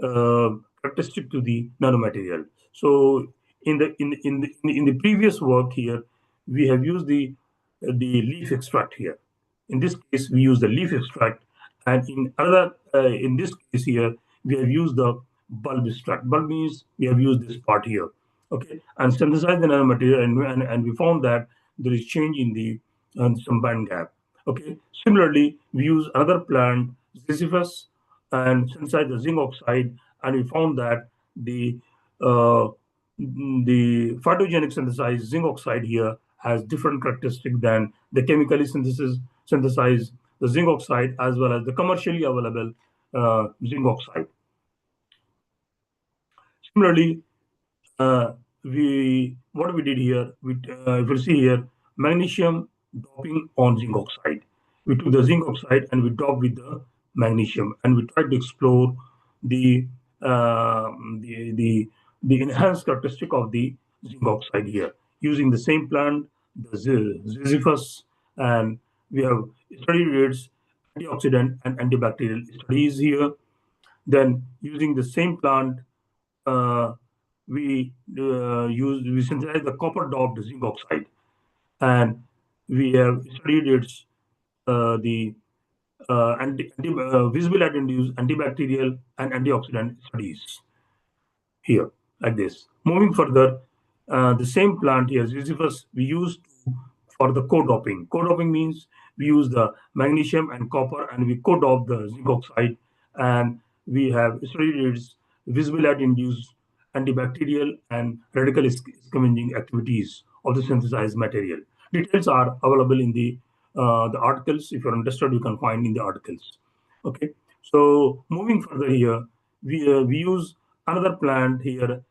characteristic to the nanomaterial. So in the previous work here, we have used the leaf extract here. In this case, we use the leaf extract, and in this case here, we have used the bulb extract. Bulb means we have used this part here, okay, and synthesized the nanomaterial, and we found that there is change in the some band gap. Okay, similarly, we use another plant, Sisyphus, and synthesize the zinc oxide, and we found that uh, the phytogenic synthesized zinc oxide here has different characteristic than the chemically synthesized the zinc oxide as well as the commercially available zinc oxide. Similarly, uh, we what we did here, if you see here, magnesium doping on zinc oxide. We took the zinc oxide and we doped with the magnesium, and we tried to explore the uh, the, the the enhanced characteristic of the zinc oxide here using the same plant, the Sisyphus, and we have studied its antioxidant and antibacterial studies here. Then using the same plant, uh, we synthesize the copper doped zinc oxide, and we have studied its the visible light induced antibacterial and antioxidant studies here, like this. Moving further, the same plant here, Ziziphus, we use for the co-doping. Co-doping means we use the magnesium and copper and we co-dop the zinc oxide, and we have studied its visible light induced antibacterial and radical scavenging activities of the synthesized material. Details are available in the articles. If you're interested, you can find in the articles. Okay. So moving further here, we use another plant here,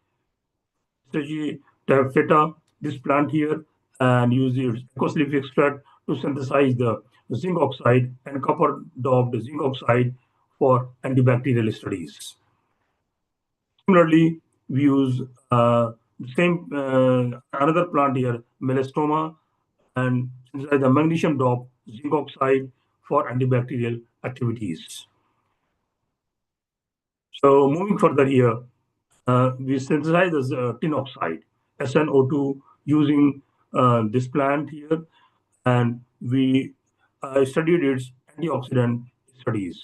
strategy tapheta, this plant here, and use its aqueous leaf extract to synthesize the zinc oxide and copper doped zinc oxide for antibacterial studies. Similarly, we use the same another plant here, melastoma, and synthesize the magnesium doped zinc oxide for antibacterial activities. So moving further here, we synthesize this tin oxide, SnO2, using this plant here, and we studied its antioxidant studies.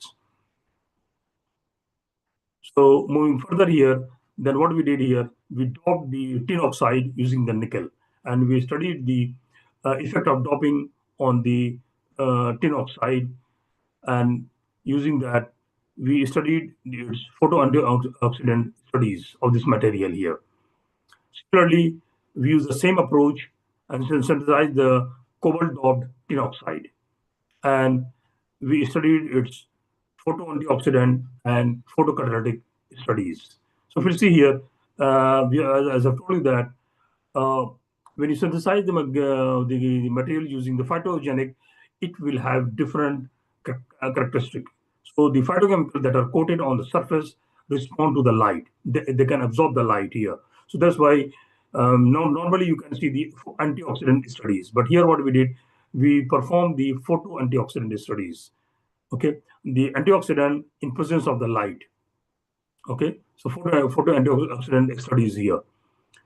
So moving further here, then what we did here, we doped the tin oxide using the nickel, and we studied the effect of doping on the tin oxide, and using that, we studied its photo-antioxidant studies of this material here. Similarly, we use the same approach and synthesize the cobalt-doped tin oxide, and we studied its photo-antioxidant and photocatalytic studies. So if you see here, as I've told you that uh, when you synthesize the material using the phytogenic, it will have different characteristics. So the phytochemicals that are coated on the surface respond to the light. They can absorb the light here. So that's why normally you can see the antioxidant studies. But here what we did, we performed the photo antioxidant studies. Okay, the antioxidant in presence of the light. Okay, so photo antioxidant studies here.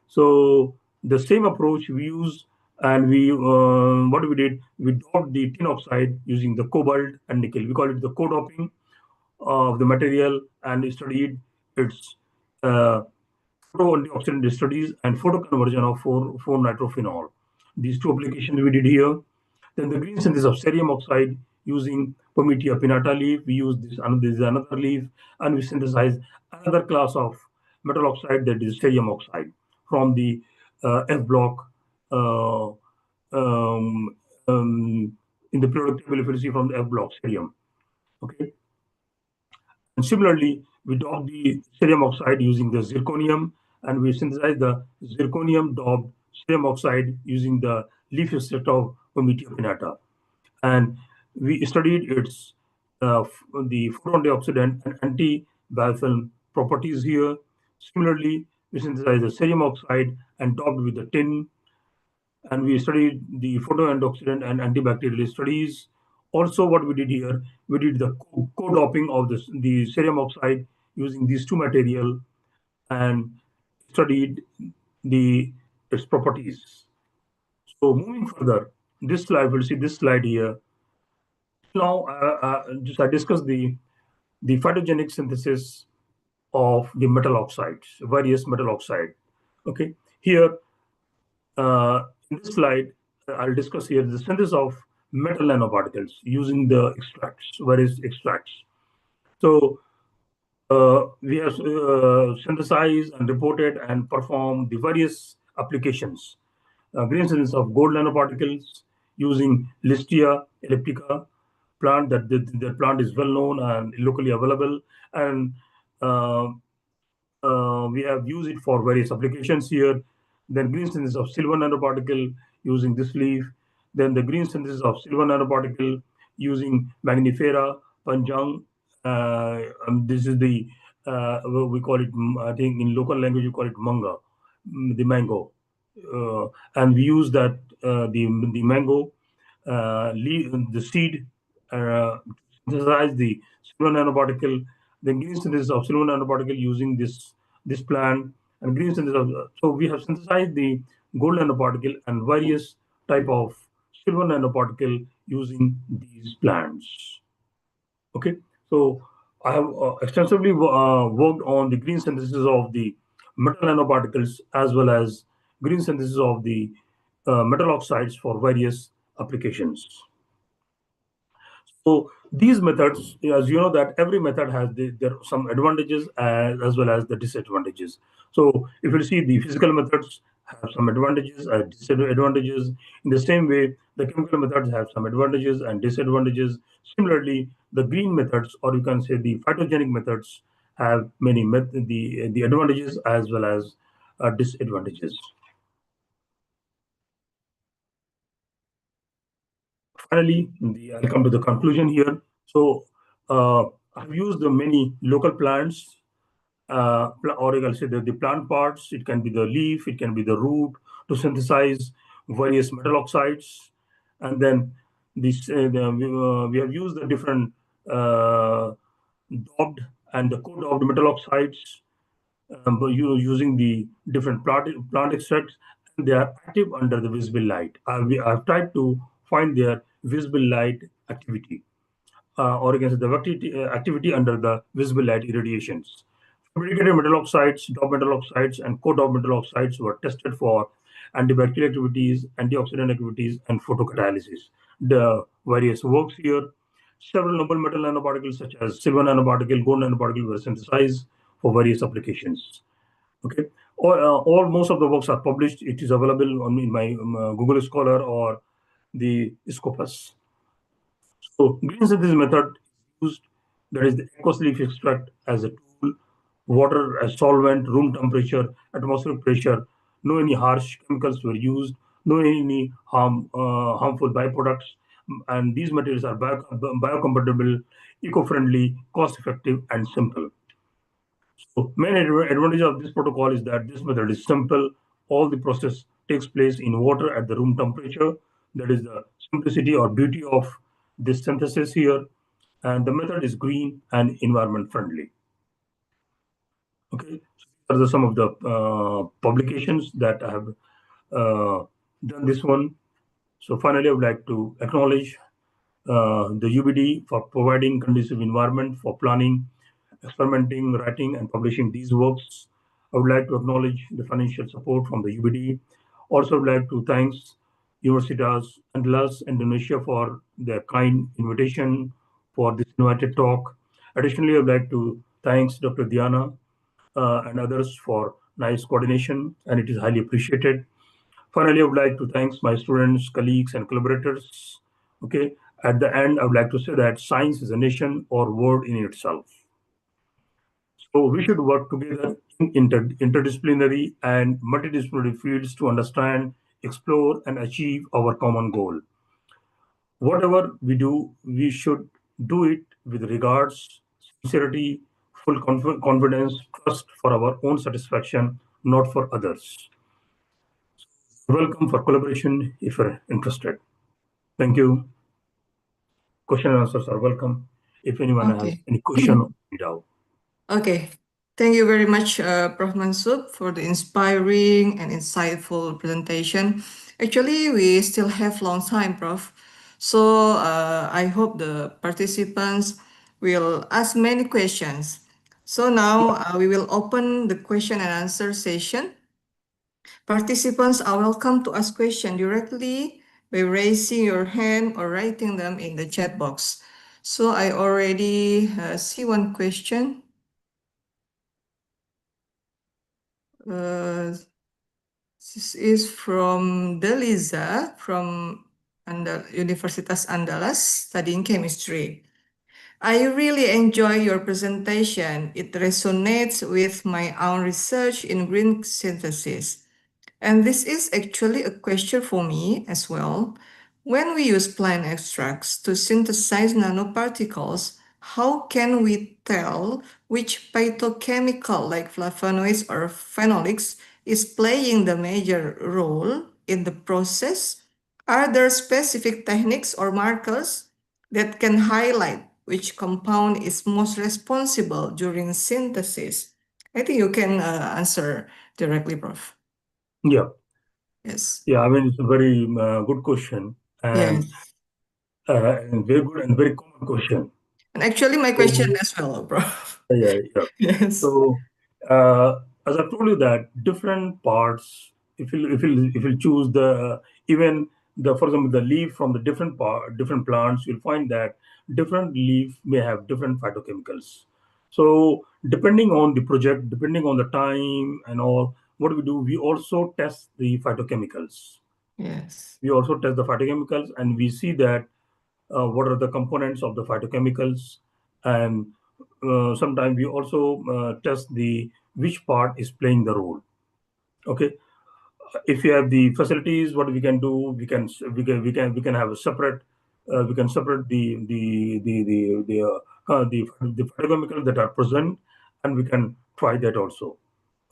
So the same approach we use, and we what we did, we doped the tin oxide using the cobalt and nickel. We call it the co-doping of the material, and studied its uh, photo antioxidant studies and photoconversion of 4-nitrophenol. These two applications we did here. Then the green synthesis of cerium oxide using Pometia pinnata leaf. We use this is another leaf, and we synthesize another class of metal oxide, that is cerium oxide, from the F block uh, um, in the periodic table. If you see from the F block cerium, okay. And similarly, we doped the cerium oxide using the zirconium, and we synthesize the zirconium doped cerium oxide using the leaf extract of Pometia pinnata. And we studied its the photoantioxidant and anti-biofilm properties here. Similarly, we synthesized the cerium oxide and doped with the tin, and we studied the photoantioxidant and antibacterial studies. Also, what we did here, we did the co-doping of the cerium oxide using these two material, and studied the its properties. So moving further, this slide, we'll see this slide here. Now, just I discussed the phytogenic synthesis of the metal oxides, various metal oxide. Okay, here in this slide, I'll discuss here the synthesis of metal nanoparticles using the extracts, various extracts. So we have synthesized and reported and performed the various applications. Green synthesis of gold nanoparticles using Listia elliptica plant. The plant is well known and locally available, and uh, we have used it for various applications here. Then green synthesis of silver nanoparticle using this leaf. Then the green synthesis of silver nanoparticle using Magnifera panjang. This is the we call it. I think in local language you call it manga, the mango, and we use that the mango the seed to synthesize the silver nanoparticle, then green synthesis of silver nanoparticle using this plan, and green synthesis of, so we have synthesized the gold nanoparticle and various type of silver nanoparticle using these plants. Okay, so I have extensively worked on the green synthesis of the metal nanoparticles as well as green synthesis of the metal oxides for various applications. So these methods, as you know, that every method has there are some advantages as well as the disadvantages. So if you see the physical methods have some advantages and disadvantages. In the same way, the chemical methods have some advantages and disadvantages. Similarly, the green methods, or you can say the phytogenic methods, have many the advantages as well as disadvantages. Finally, I'll come to the conclusion here. So I've used the many local plants, or you can say the plant parts. It can be the leaf, it can be the root to synthesize various metal oxides, and then we have used the different daubed and the co-daubed metal oxides using the different plant extracts, and they are active under the visible light. I've tried to find their visible light activity, or you can say the activity under the visible light irradiations. Fabricated metal oxides, doped metal oxides, and co-doped metal oxides were tested for antibacterial activities, antioxidant activities, and photocatalysis. The various works here, several noble metal nanoparticles such as silver nanoparticle, gold nanoparticle were synthesized for various applications. Okay, all most of the works are published. It is available on in my Google Scholar or the Scopus. So green synthesis method used, that is the aqueous leaf extract as a tool, water as solvent, room temperature, atmospheric pressure. No any harsh chemicals were used. No any harmful byproducts, and these materials are biocompatible, eco-friendly, cost-effective, and simple. So main advantage of this protocol is that this method is simple. All the process takes place in water at the room temperature. That is the simplicity or beauty of this synthesis here. And the method is green and environment friendly. Okay, so these are some of the publications that I have done this one. So finally, I would like to acknowledge the UBD for providing conducive environment for planning, experimenting, writing, and publishing these works. I would like to acknowledge the financial support from the UBD. Also, I would like to thank Universitas Andalas Indonesia for their kind invitation for this invited talk. Additionally, I would like to thank Dr. Diana and others for nice coordination, and it is highly appreciated. Finally, I would like to thank my students, colleagues, and collaborators. Okay, at the end, I would like to say that science is a nation or word in itself. So we should work together in interdisciplinary and multidisciplinary fields to understand, explore, and achieve our common goal. Whatever we do, we should do it with regards, sincerity, full confidence, trust for our own satisfaction, not for others. Welcome for collaboration if you're interested. Thank you. Question and answers are welcome. If anyone has Okay. any question or doubt. Okay. Thank you very much, Prof. Mansub, for the inspiring and insightful presentation. Actually, we still have long time, Prof. So I hope the participants will ask many questions. So now we will open the question and answer session. Participants are welcome to ask questions directly by raising your hand or writing them in the chat box. So I already see one question. This is from Deliza from Universitas Andalas studying chemistry. I really enjoy your presentation. It resonates with my own research in green synthesis. And this is actually a question for me as well. When we use plant extracts to synthesize nanoparticles, how can we tell which phytochemical like flavonoids or phenolics is playing the major role in the process? Are there specific techniques or markers that can highlight which compound is most responsible during synthesis? I think you can answer directly, Prof. Yeah, Yes. yeah. I mean, it's a very good question, Yes. and very good and very common question. And actually, my question So, as well, Prof. yeah, yeah. Yes. So, as I told you that different parts, if you choose the even the for example the leaf from the different plants, you'll find that different leaf may have different phytochemicals. So depending on the project, depending on the time and all, what we do, we also test the phytochemicals. Yes. We also test the phytochemicals, and we see that what are the components of the phytochemicals, and sometimes we also test the which part is playing the role. Okay, if you have the facilities, what we can do, we can have a separate, we can separate the phytochemicals that are present, and we can try that also.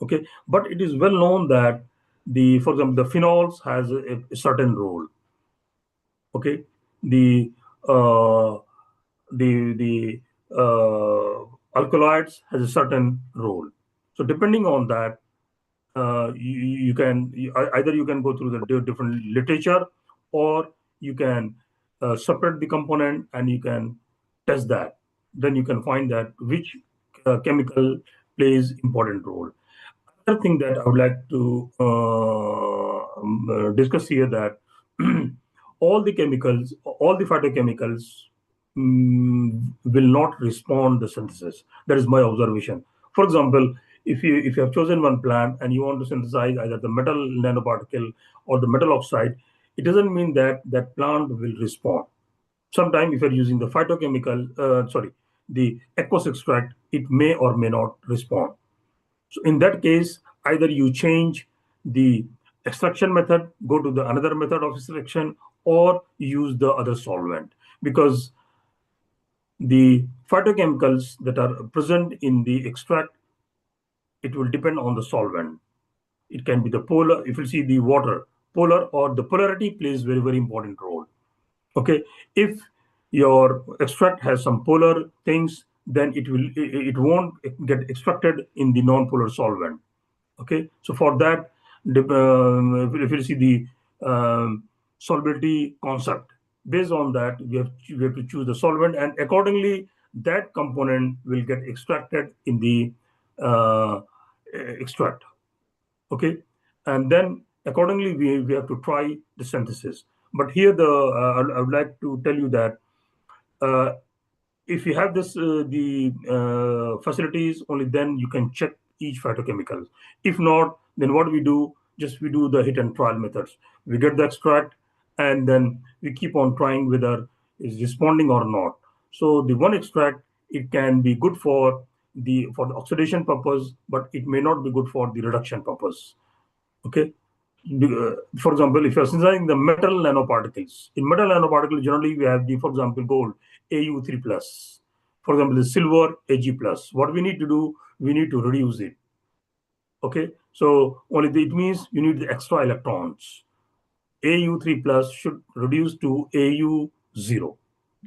Okay, but it is well known that the for example the phenols has a certain role. Okay, the uh, the alkaloids has a certain role. So depending on that, you can either you can go through the different literature, or you can separate the component and you can test that. Then you can find that which chemical plays important role. Another thing that I would like to discuss here, that all the chemicals, all the phytochemicals will not respond the synthesis. That is my observation. For example, if you have chosen one plant and you want to synthesize either the metal nanoparticle or the metal oxide, it doesn't mean that that plant will respond. Sometimes if you're using the phytochemical, the aqueous extract, it may or may not respond. So in that case, either you change the extraction method, go to the another method of extraction, or use the other solvent, because the phytochemicals that are present in the extract, it will depend on the solvent. It can be the polar, if you see the water, polar or the polarity plays very, very important role. Okay, if your extract has some polar things, then it won't get extracted in the non-polar solvent. Okay, so for that, if you see the solubility concept, based on that, we have to choose the solvent, and accordingly that component will get extracted in the uh, extract. Okay, and then accordingly we have to try the synthesis. But here I would like to tell you that uh, if you have this the facilities, only then you can check each phytochemical. If not, then what we do, just we do the hit and trial methods. We get the extract, and then we keep on trying whether it's responding or not. So the one extract, it can be good for the oxidation purpose, but it may not be good for the reduction purpose. Okay. For example, if you're synthesizing the metal nanoparticles, in metal nanoparticles, generally we have the, for example, gold, Au3 plus. For example, the silver, Ag plus. What we need to do, we need to reduce it. Okay, so it means you need the extra electrons. Au3 plus should reduce to Au0.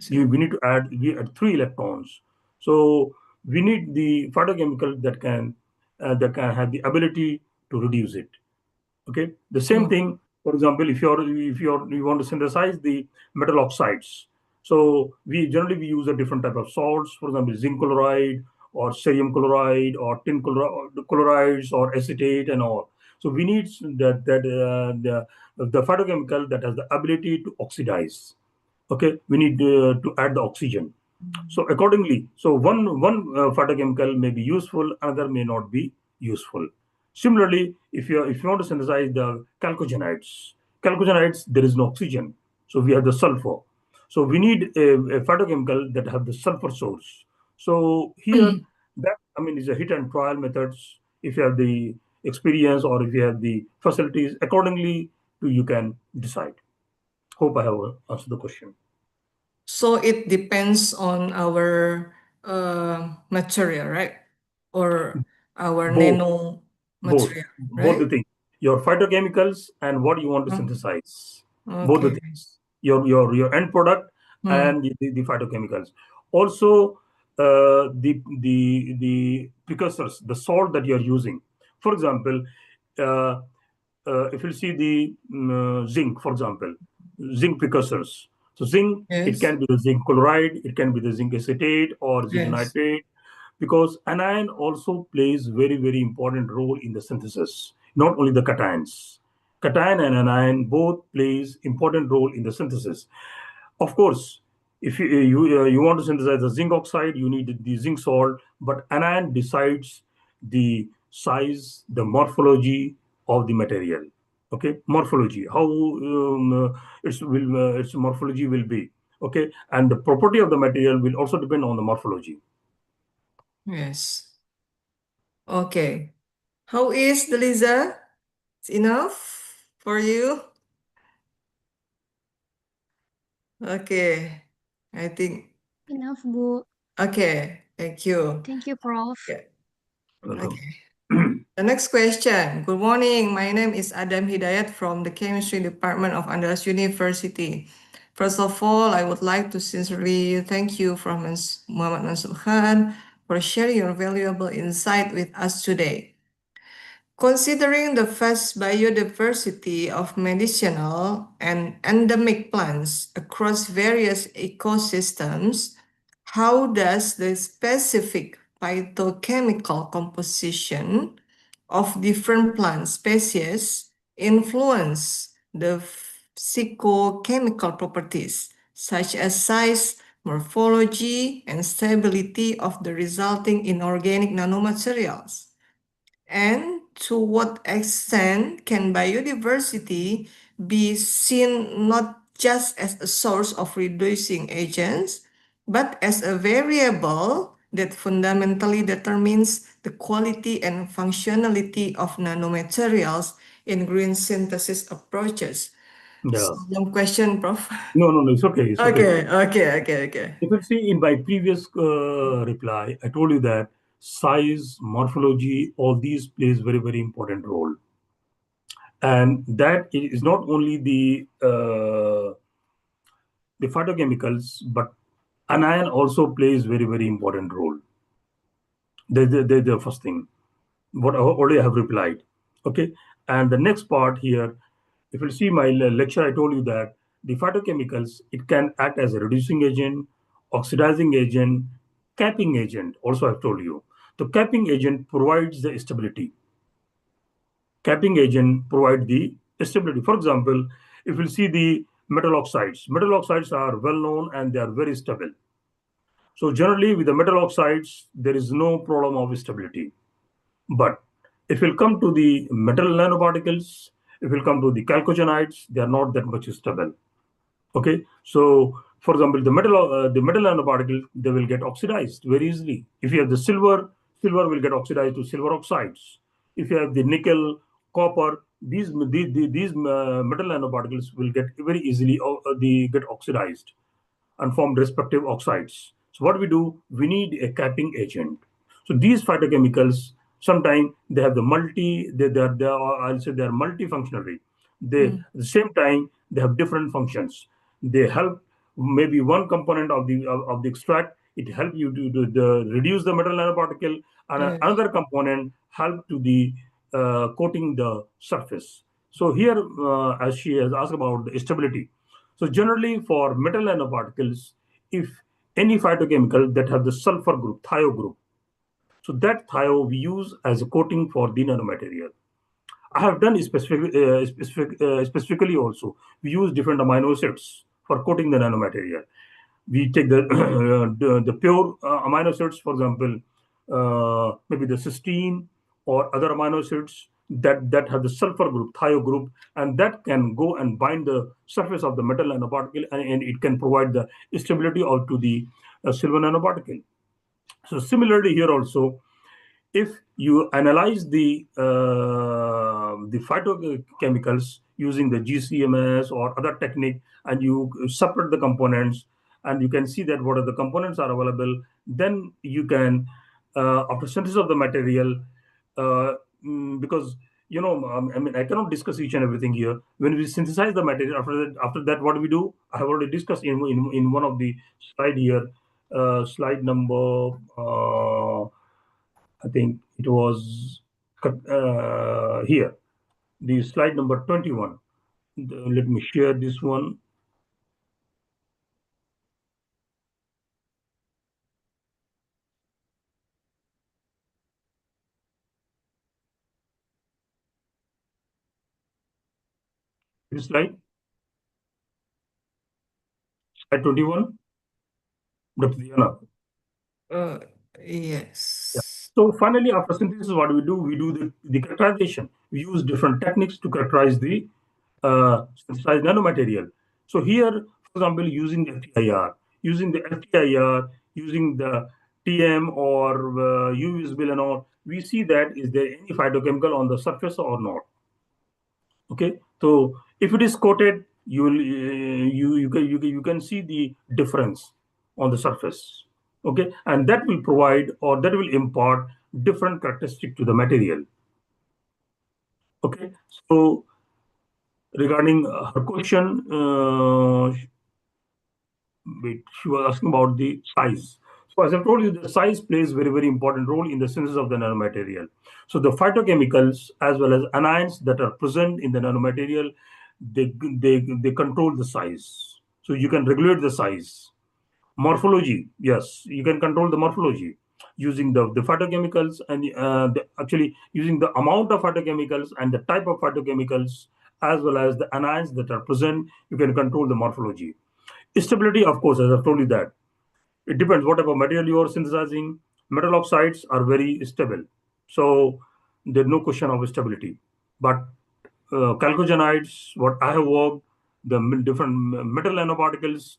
We need to add 3 electrons. So we need the phytochemical that can have the ability to reduce it. Okay, the same Mm. thing. For example, if you want to synthesize the metal oxides, so we use a different type of salts. For example, zinc chloride or cerium chloride or chlorides or acetate and all. So we need the phytochemical that has the ability to oxidize. Okay, we need to add the oxygen. So accordingly, so one phytochemical may be useful, another may not be useful. Similarly, if you want to synthesize the chalcogenides, there is no oxygen, so we have the sulfur. So we need a phytochemical that have the sulfur source. So here, that I mean is a hit and trial methods. If you have the experience or if you have the facilities, accordingly, you can decide. Hope I have answered the question. So it depends on our material, right? Or our Both. nano both material, both right? the things, your phytochemicals and what you want to Mm. synthesize, both the Okay. things, your end product Mm. and the phytochemicals. Also, the precursors, the salt that you are using. For example, uh, if you see the zinc, for example, zinc precursors. So zinc, it Yes. can be the zinc chloride, it can be the zinc acetate or zinc Yes. nitrate, because anion also plays very important role in the synthesis. Not only the cations, cation and anion both plays important role in the synthesis. Of course, if you want to synthesize the zinc oxide, you need the zinc salt, but anion decides the size, the morphology of the material. Okay, morphology, how its morphology will be. Okay, and the property of the material will also depend on the morphology. Yes. Okay. How is the Lisa? It's enough for you? Okay. I think. Enough, Bu. Okay. Thank you. Thank you, Prof. Yeah. Welcome. Okay. The next question. Good morning. My name is Adam Hidayat from the Chemistry Department of Andalas University. First of all, I would like to sincerely thank you from Muhammad Mansur Khan for sharing your valuable insight with us today. Considering the vast biodiversity of medicinal and endemic plants across various ecosystems, how does the specific phytochemical composition of different plant species influence the psychochemical properties, such as size, morphology, and stability of the resulting inorganic nanomaterials? And to what extent can biodiversity be seen not just as a source of reducing agents, but as a variable that fundamentally determines the quality and functionality of nanomaterials in green synthesis approaches? Yeah. Long question, Prof. No, it's okay. It's okay. Okay. If you see in my previous reply, I told you that size, morphology, all these plays very important role, and that is not only the phytochemicals, but anion also plays very important role. The first thing what I already have replied. Okay, and the next part here, if you see my lecture, I told you that the phytochemicals, it can act as a reducing agent, oxidizing agent, capping agent. Also, I've told you the capping agent provides the stability. Capping agent provide the stability. For example, if you see the metal oxides are well known and they are very stable. So generally, with the metal oxides, there is no problem of stability. But if we'll come to the metal nanoparticles, if we'll come to the chalcogenides, they are not that much stable. Okay, so for example, the metal nanoparticle, they will get oxidized very easily. If you have the silver, silver will get oxidized to silver oxides. If you have the nickel, copper, these metal nanoparticles will get very easily they get oxidized and form respective oxides. So what we do, we need a capping agent. So these phytochemicals, sometimes they have the they are, I'll say they are multifunctional. They at the same time they have different functions. They help maybe one component of the extract. It help you to reduce the metal nanoparticle, and Yes. another component help to the coating the surface. So here, as she has asked about the stability, so generally for metal nanoparticles, if any phytochemical that have the sulfur group, thio group, so that thio we use as a coating for the nanomaterial. I have done specifically also. We use different amino acids for coating the nanomaterial. We take the the pure amino acids, for example, maybe the cysteine or other amino acids that have the sulfur group, thio group, and that can go and bind the surface of the metal nanoparticle, and it can provide the stability out to the silver nanoparticle. So similarly here also, if you analyze the phytochemicals using the GCMS or other technique, and you separate the components, and you can see that what are the components are available, then you can after synthesis of the material, uh, because I mean, I cannot discuss each and everything here. When we synthesize the material, after that what do we do? I have already discussed in one of the slide here. slide number, I think it was here, the slide number 21. Let me share this one. This slide 21, Dr. Diana. Yes. Yeah. So finally, after synthesis, what do? We do the characterization. We use different techniques to characterize the synthesized nanomaterial. So here, for example, using FTIR, using the TM or UV visible and all, we see that is there any phytochemical on the surface or not. Okay, so if it is coated, you will you can see the difference on the surface. Okay, and that will provide or that will impart different characteristic to the material. Okay, so regarding her question, she was asking about the size. So as I told you, the size plays very important role in the synthesis of the nanomaterial. So the phytochemicals as well as anions that are present in the nanomaterial, they control the size. So you can regulate the size. Morphology, yes, you can control the morphology using the phytochemicals and actually using the amount of phytochemicals and the type of phytochemicals as well as the anions that are present, you can control the morphology. Stability, of course, as I've told you that. It depends what type of material you are synthesizing. Metal oxides are very stable. So there's no question of stability. But chalcogenides, what I have worked, the different metal nanoparticles,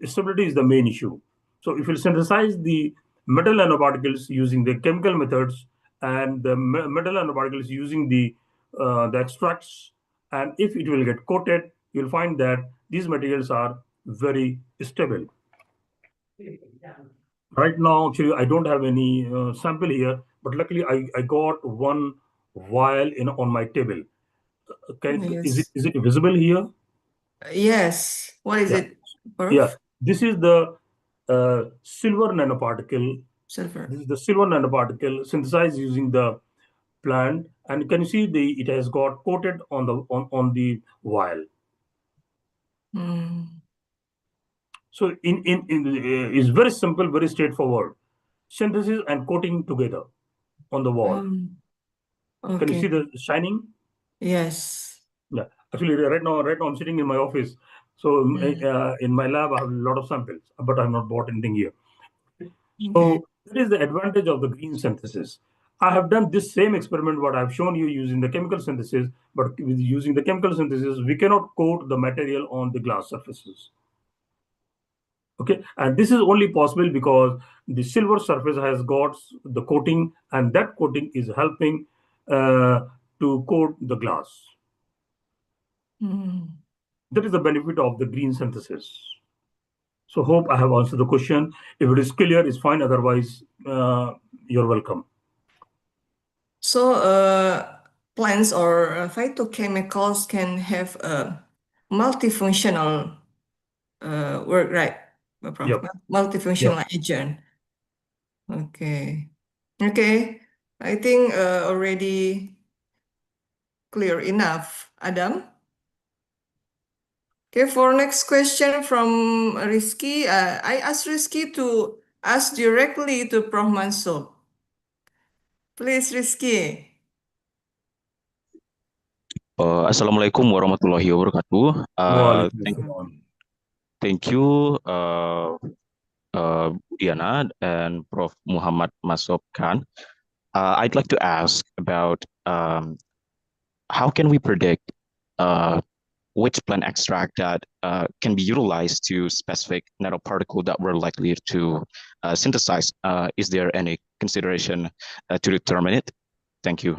stability is the main issue. So if you synthesize the metal nanoparticles using the chemical methods and the metal nanoparticles using the extracts, and if it will get coated, you'll find that these materials are very stable. Right now, actually, I don't have any sample here, but luckily I got one vial in on my table. Yes. Is it visible here? Yes. What is Yeah, it, yeah. Prof? This is the silver nanoparticle. Silver. This is the silver nanoparticle synthesized using the plant, and can you see it has got coated on the vial. Mm. So it's very simple, very straightforward. Synthesis and coating together on the wall. Can you Okay. see the shining? Yes. Yeah, actually, right now I'm sitting in my office. So Mm. in my lab, I have a lot of samples, but I've not bought anything here. Okay. So that is the advantage of the green synthesis. I have done this same experiment, what I've shown you using the chemical synthesis, but with using the chemical synthesis, we cannot coat the material on the glass surfaces. Okay, and this is only possible because the silver surface has got the coating, and that coating is helping uh, to coat the glass. Mm. That is the benefit of the green synthesis. So hope I have answered the question. If it is clear, it's fine. Otherwise, you're welcome. So, plants or phytochemicals can have a multifunctional work, right, Prof? Yep. Yep. Multifunctional agent. Okay. Okay. I think already clear enough, Adam. Okay, for next question from Rizky, I asked Rizky to ask directly to Prof Mansur. Please, Rizky. Assalamualaikum warahmatullahi wabarakatuh. Waalaikumsalam. Thank you, Diana and Prof. Muhammad Masob Khan. I'd like to ask about how can we predict which plant extract that can be utilized to specific nanoparticle that we're likely to synthesize? Is there any consideration to determine it? Thank you.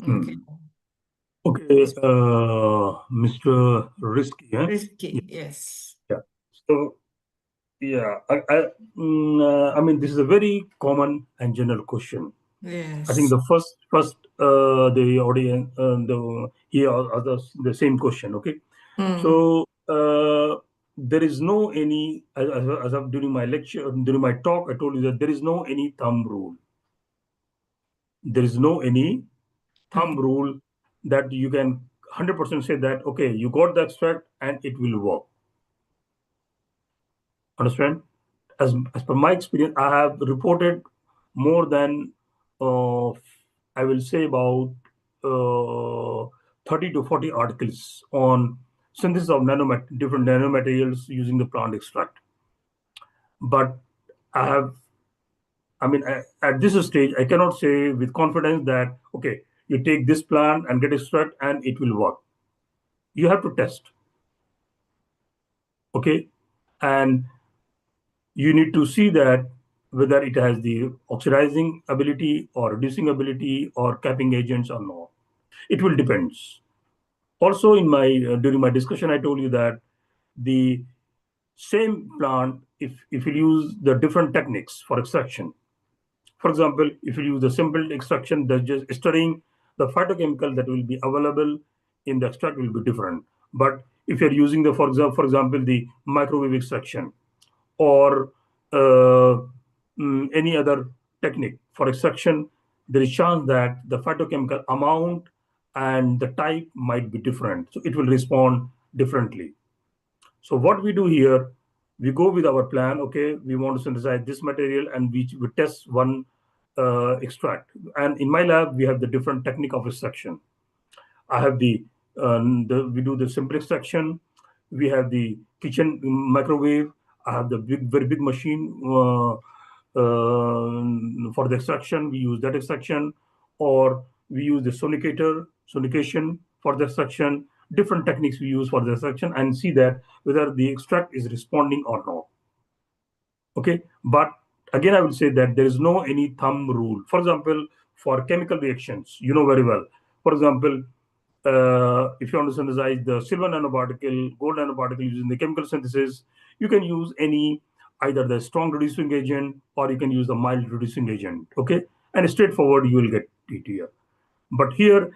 Okay. Okay, Mr. Risky, eh? Rizky, yes. Yeah. So, yeah, I mean, this is a very common and general question. I think Yes. the first the audience the here are the same question. Okay, Mm. so there is no any, as of during my lecture, during my talk, I told you that there is no any thumb rule. There is no any thumb rule that you can 100% say that, okay, you got the extract and it will work. Understand? As per my experience, I have reported more than, I will say about 30 to 40 articles on synthesis of different nanomaterials using the plant extract. But at this stage, I cannot say with confidence that, okay, you take this plant and get extract and it will work. You have to test. Okay. And you need to see that whether it has the oxidizing ability or reducing ability or capping agents or not. It will depends. Also, in my during my discussion, I told you that the same plant, if you use the different techniques for extraction. For example, if you use the simple extraction, that's just stirring, the phytochemical that will be available in the extract will be different. But if you're using the, for example, the microwave extraction, or any other technique for extraction, there is chance that the phytochemical amount and the type might be different. So it will respond differently. So what we do here, we go with our plan. Okay, we want to synthesize this material, and we test one extract. And in my lab, we have the different technique of extraction. I have we do the simple extraction. We have the kitchen microwave. I have the very big machine for the extraction. We use that extraction, or we use the sonication for the extraction. Different techniques we use for the extraction, and see that whether the extract is responding or not. Okay, but again, I will say that there is no any thumb rule. For example, for chemical reactions, you know very well. For example, if you want to synthesize the silver nanoparticle, gold nanoparticle using the chemical synthesis, you can use either the strong reducing agent or you can use the mild reducing agent. Okay, and straightforward you will get it here. But here,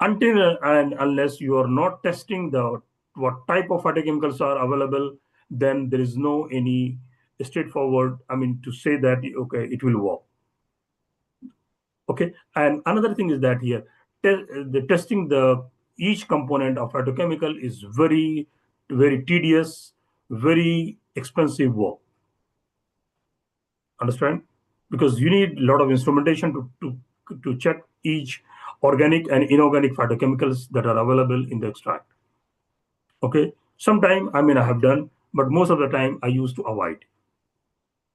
until and unless you are not testing the what type of phytochemicals are available, then there is no any straightforward. I mean, to say that okay, it will work. Okay, and another thing is that here, the testing the each component of phytochemical is very, very tedious, very expensive work. Understand? Because you need a lot of instrumentation to check each organic and inorganic phytochemicals that are available in the extract. Okay, sometime I mean I have done, but most of the time I used to avoid,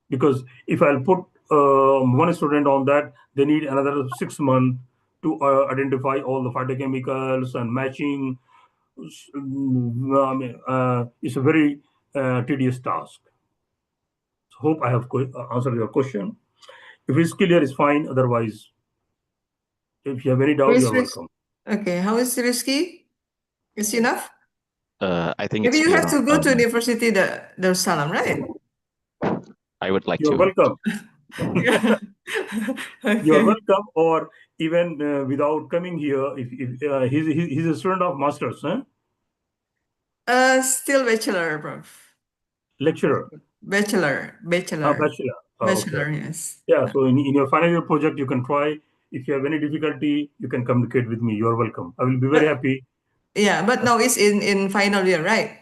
because if I'll put one student on that, they need another 6 months to identify all the phytochemicals and matching. It's a very tedious task. So hope I have answered your question. If it's clear, it's fine. Otherwise, if you have any doubt, you're welcome. Okay, how is risky? Is enough? I think Maybe it's you clear. have to go to University Darussalam, right? I would like You're to. welcome. Okay. You're welcome, or even without coming here, if he's a student of masters, huh? Still bachelor, prof. Lecturer. Bachelor. Bachelor. Bachelor, Okay. yes. Yeah, so in your final year project, you can try. If you have any difficulty, you can communicate with me. You're welcome. I will be very happy. Yeah, but now it's in final year, right?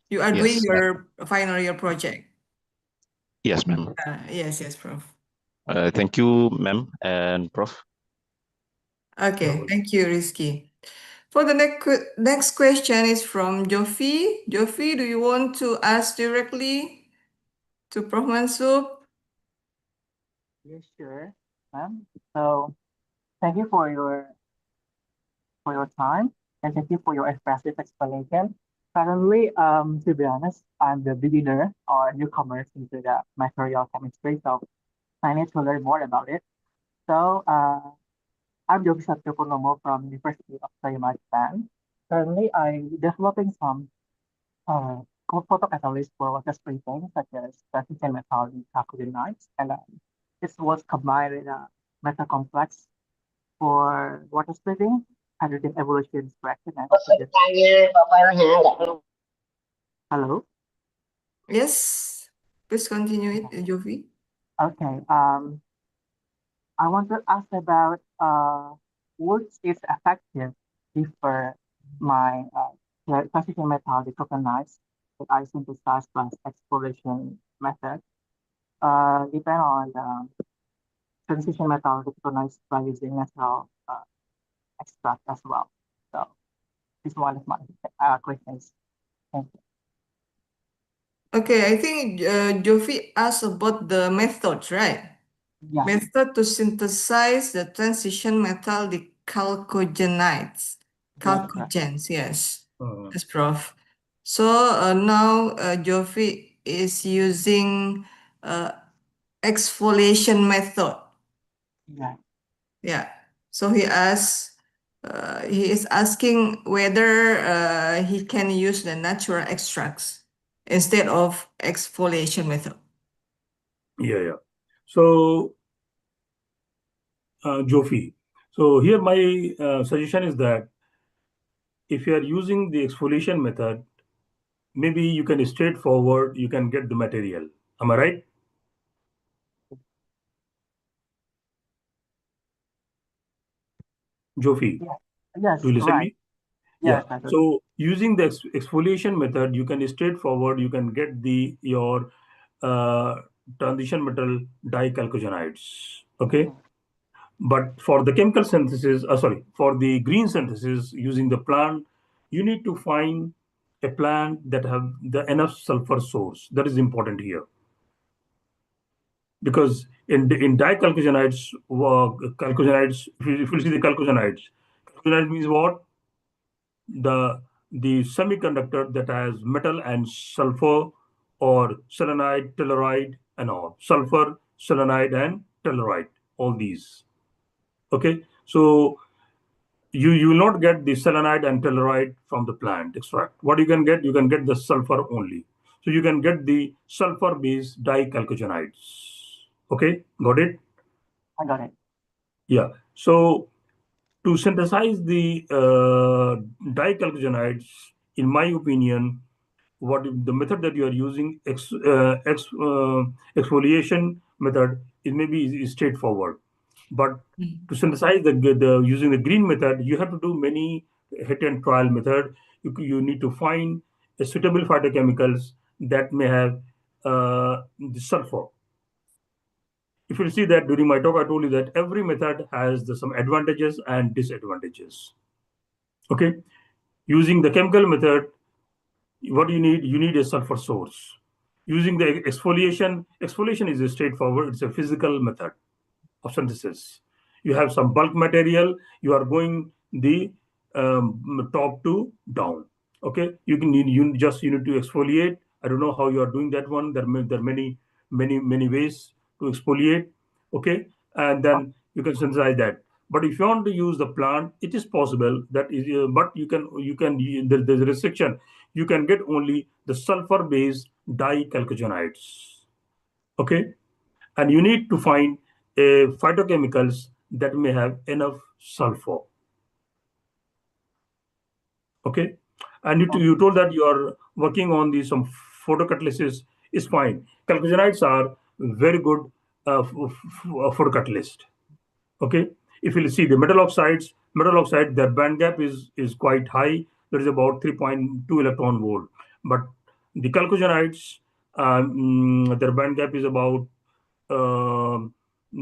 You are doing Yes. your final year project. Yes, ma'am. Yes, prof. Thank you, ma'am and prof. Okay, thank you, Rizky. For the next question is from Jofi. Jofi, do you want to ask directly to Prof. Mansub? Yes, sure, ma'am. So thank you for your time, and thank you for your expressive explanation. Currently, to be honest, I'm the beginner or newcomer into the material chemistry, so I need to learn more about it. So, I'm Yogi Satya Purnomo from University of Japan. Currently, I'm developing some photocatalysts for water splitting, such as transition metal calculinides, and this was combined in a metal complex for water splitting, hydrogen evolution extraction, and oxygen. Hello. Yes, please continue it, Jovi. Okay. I want to ask about which is effective differ my transition method recognized that I synthesize plus exploration method depend on the transition method recognized by using natural extract as well. So this one is my questions. Thank you. Okay, I think Jovi asked about the methods, right? Yeah, Method to synthesize the transition metal, the chalcogenides. that's correct. Chalcogens, yes. Uh, Yes, Prof. So now Jovi is using uh, exfoliation method. Yeah, Yeah. So he is asking whether he can use the natural extracts instead of exfoliation method. yeah, yeah. So, Jofi. So here my suggestion is that if you are using the exfoliation method, maybe you can straightforward, you can get the material. Am I right? Jofi, yeah, do yes, you listen right. me? Yeah. Yes, I do. So using the exfoliation method, you can straightforward, you can get the your uh, transition metal dichalcogenides. Okay. Mhm. But for the chemical synthesis, for the green synthesis using the plant, you need to find a plant that have the enough sulfur source. That is important here because in dichalcogenides, chalcogenides, if you see the chalcogenides, chalcogenide means what? The semiconductor that has metal and sulfur or selenide, telluride, and all sulfur, selenide, and telluride. All these. Okay, so you will not get the selenide and telluride from the plant extract. What you can get the sulfur only. So you can get the sulfur-based dichalcogenides. Okay, got it? I got it. Yeah. So to synthesize the dichalcogenides, in my opinion, what the method that you are using, exfoliation method, is maybe is straightforward. But Mm. to synthesize the using the green method, you have to do many hit and trial method. You need to find a suitable phytochemicals that may have the sulfur. If you see that during my talk, I told you that every method has some advantages and disadvantages. Okay, using the chemical method, what you need a sulfur source. Using the exfoliation is a straightforward. It's a physical method of synthesis. You have some bulk material. You are going the top to down. Okay, you need to exfoliate. I don't know how you are doing that one. There are many ways to exfoliate. Okay, and then you can synthesize that. But if you want to use the plant, it is possible that is, but there's a restriction. You can get only the sulfur based dichalcogenides. Okay, and you need to find phytochemicals that may have enough sulfur. Okay, and you told that you are working on the some photocatalysis is fine. Chalcogenides are very good photocatalyst. Okay, if you see the metal oxide, their band gap is quite high. There is about 3.2 electron volt, but the chalcogenides, their band gap is about um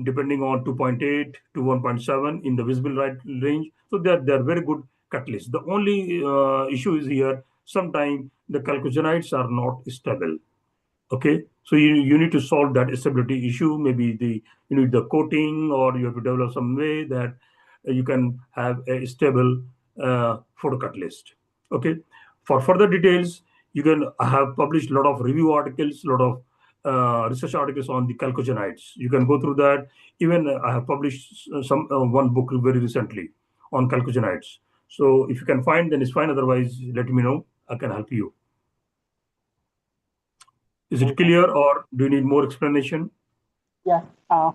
depending on 2.8 to 1.7 in the visible light range. So they're very good catalysts. The only issue is here. Sometimes the chalcogenides are not stable. Okay, so you need to solve that stability issue. Maybe you need the coating, or you have to develop some way that you can have a stable photocatalyst. Okay, for further details, you can I have published a lot of review articles, a lot of research articles on the chalcogenides. You can go through that. Even I have published some one book very recently on chalcogenides. So if you can find, then it's fine. Otherwise, let me know. I can help you. Is Okay, it clear, or do you need more explanation? yes,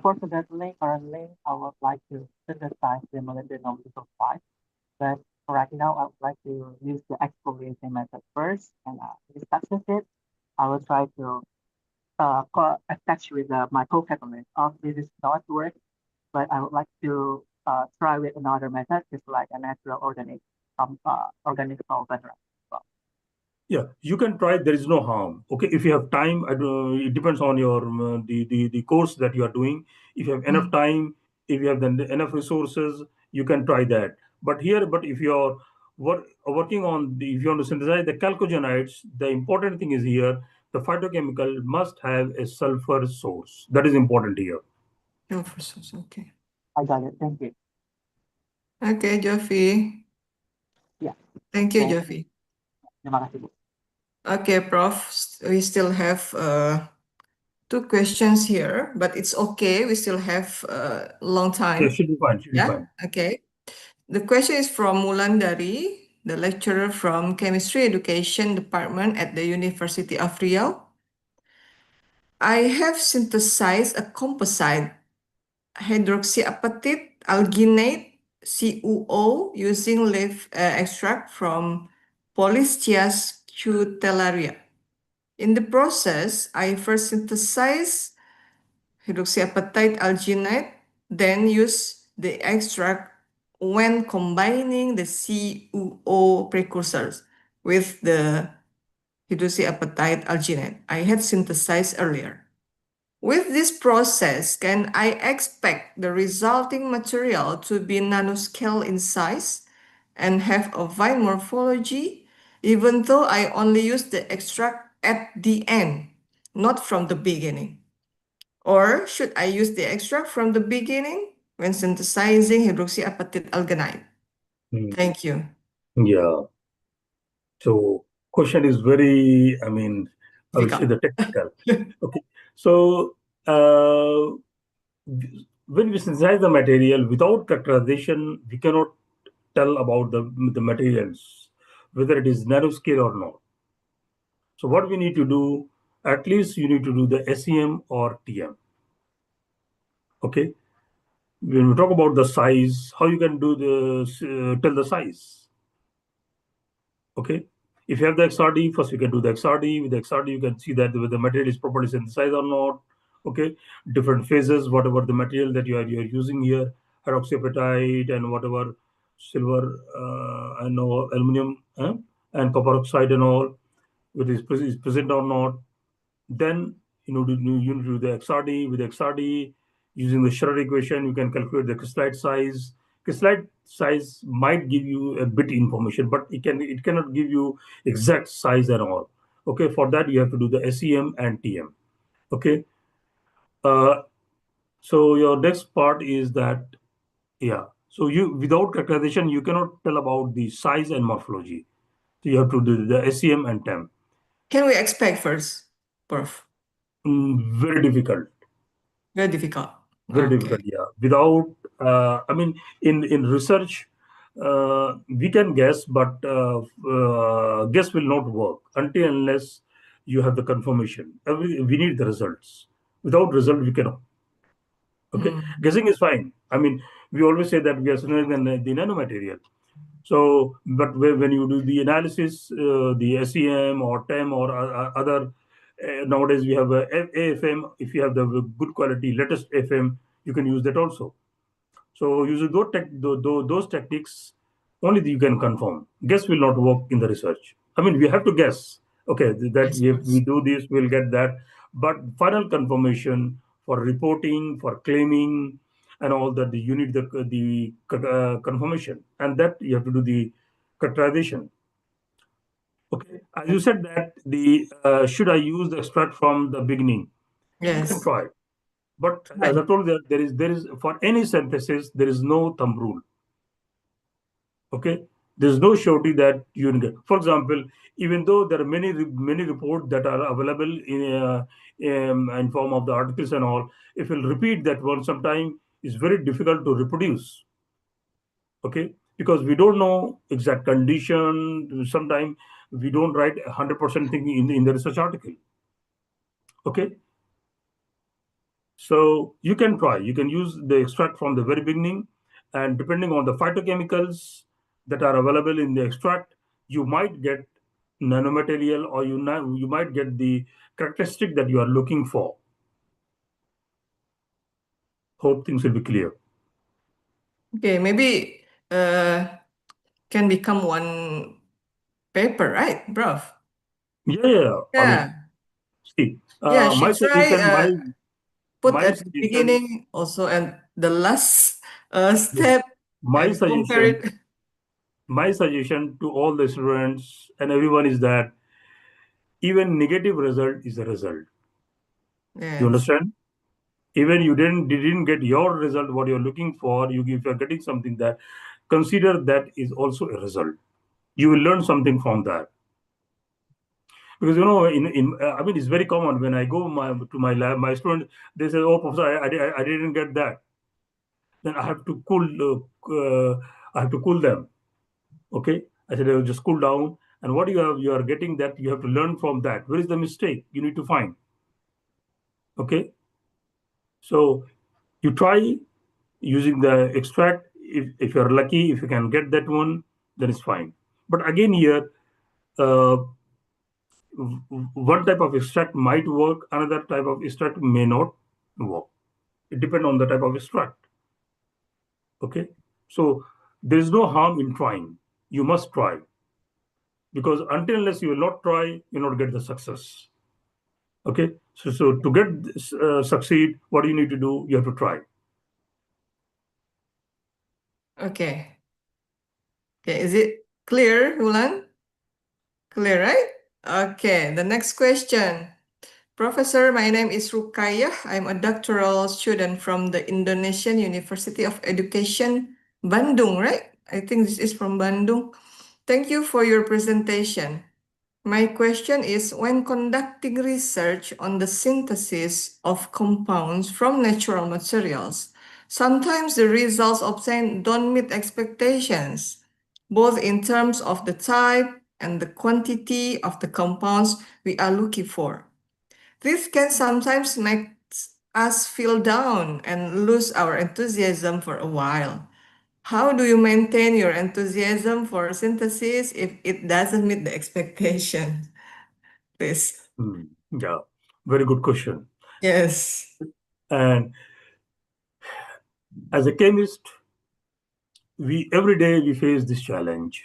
fortunately, currently, I would like to synthesize the molybdenum sulfide, but right now, I would like to use the exfoliation method first and discuss with it. I will try to attach with my co-catalyst. This is not work, but I would like to try with another method, just like a natural organic solvent. Well, Yeah, you can try. There is no harm. Okay, if you have time, it depends on your the course that you are doing. If you have enough time, if you have then enough resources, you can try that. But if you are working on if you want to synthesize the chalcogenides, the important thing is here the phytochemical must have a sulfur source. That is important here. Oh, for source. Okay. I got it. Thank you. Okay, Jovi. Yeah. Thank you, Thank you. Jovi. Terima kasih, Bu. Okay, Prof. We still have two questions here, but it's okay. We still have a long time. Yeah, should be fine. Should be Yeah. fine. Okay. The question is from Mulandari, the lecturer from Chemistry Education Department at the University of Riau. I have synthesized a composite hydroxyapatite alginate CuO using leaf extract from Polystias cutellaria. In the process, I first synthesize hydroxyapatite alginate, then use the extract when combining the CuO precursors with the hydroxyapatite alginate I had synthesized earlier. With this process, can I expect the resulting material to be nanoscale in size and have a fine morphology, even though I only use the extract at the end, not from the beginning? Or should I use the extract from the beginning when synthesizing hydroxyapatite alginate? Thank you. Yeah. So question is very, I will say Difficult. the technical. Okay. So when we synthesize the material without characterization, we cannot tell about the materials, whether it is nanoscale or not. So what we need to do, at least you need to do the SEM or TM. Okay. When we talk about the size, how you can do tell the size. Okay. If you have the XRD, first you can do the XRD. With the XRD, you can see that whether the material is properly synthesized or not. Okay. Different phases, whatever the material that you are using here, hydroxyapatite and whatever silver and all, aluminum and copper oxide and all, whether is present or not. Then you need to do the XRD. With XRD, using the Schroeder equation, you can calculate the crystallite size. Crystallite size might give you a bit information, but it cannot give you exact size and all. Okay, for that you have to do the SEM and TM. Okay, uh, so your next part is that yeah. So you without characterization you cannot tell about the size and morphology. So you have to do the SEM and TEM. Can we expect first, Prof? Very difficult. Very difficult. Very Okay. difficult, yeah. Without, in research, we can guess, but guess will not work until unless you have the confirmation. We need the results. Without result, we cannot. Okay, guessing is fine. We always say that we are smaller than the nanomaterial. So, but when you do the analysis, the SEM or TEM or other, nowadays we have AFM. If you have the good quality latest FM, you can use that also. So using those techniques, only you can confirm. Guess will not work in the research. We have to guess. Okay, that Yes, if we yes. do this, we'll get that. But final confirmation for reporting, for claiming, and all that, you need the confirmation, and that you have to do the characterization. Okay, as you said that the should I use the extract from the beginning? You can Yes. try, but as Right. I told you, there is for any synthesis there is no thumb rule. Okay, there's no surety that you can get. For example, even though there are many reports that are available in form of the articles and all, if you'll repeat that one sometime, it's very difficult to reproduce. Okay, because we don't know exact condition. Sometimes we don't write 100% thing in the research article. Okay, so you can try. You can use the extract from the very beginning, and depending on the phytochemicals that are available in the extract, you might get nanomaterial, or you might get the characteristic that you are looking for. Hope things will be clear. Okay, maybe can become one paper, right, bro? Yeah. I mean, see, Yeah, my should try suggestion, put my at the suggestion, beginning also and the last yes, step my and compare suggestion, it. my suggestion to all the students and everyone is that even negative result is a result. You Yes. understand? Even you didn't get your result what you're looking for. If you're getting something, that consider that is also a result. You will learn something from that. Because I mean, it's very common when I go to my lab, my student, they say, "Oh, professor, I didn't get that." Then I have to cool them. Okay, I said, "Oh, just cool down." And what you are getting, that you have to learn from that. Where is the mistake? You need to find. Okay, so you try using the extract. If you're lucky, if you can get that one, then it's fine. But again, here, uh, one type of extract might work, another type of extract may not work. It depends on the type of extract. Okay, so there is no harm in trying. You must try, because until unless you will not try, you will not get the success. Okay, so to get succeed, what do you need to do? You have to try. Okay. Okay, is it clear, Hulan? Clear, right? Okay, the next question. Professor, my name is Rukayah. I'm a doctoral student from the Indonesian University of Education, Bandung, right? I think this is from Bandung. Thank you for your presentation. My question is, when conducting research on the synthesis of compounds from natural materials, sometimes the results obtained don't meet expectations, both in terms of the type and the quantity of the compounds we are looking for. This can sometimes make us feel down and lose our enthusiasm for a while. How do you maintain your enthusiasm for synthesis if it doesn't meet the expectation? Please. Yeah, very good question. Yes. And as a chemist, we every day we face this challenge.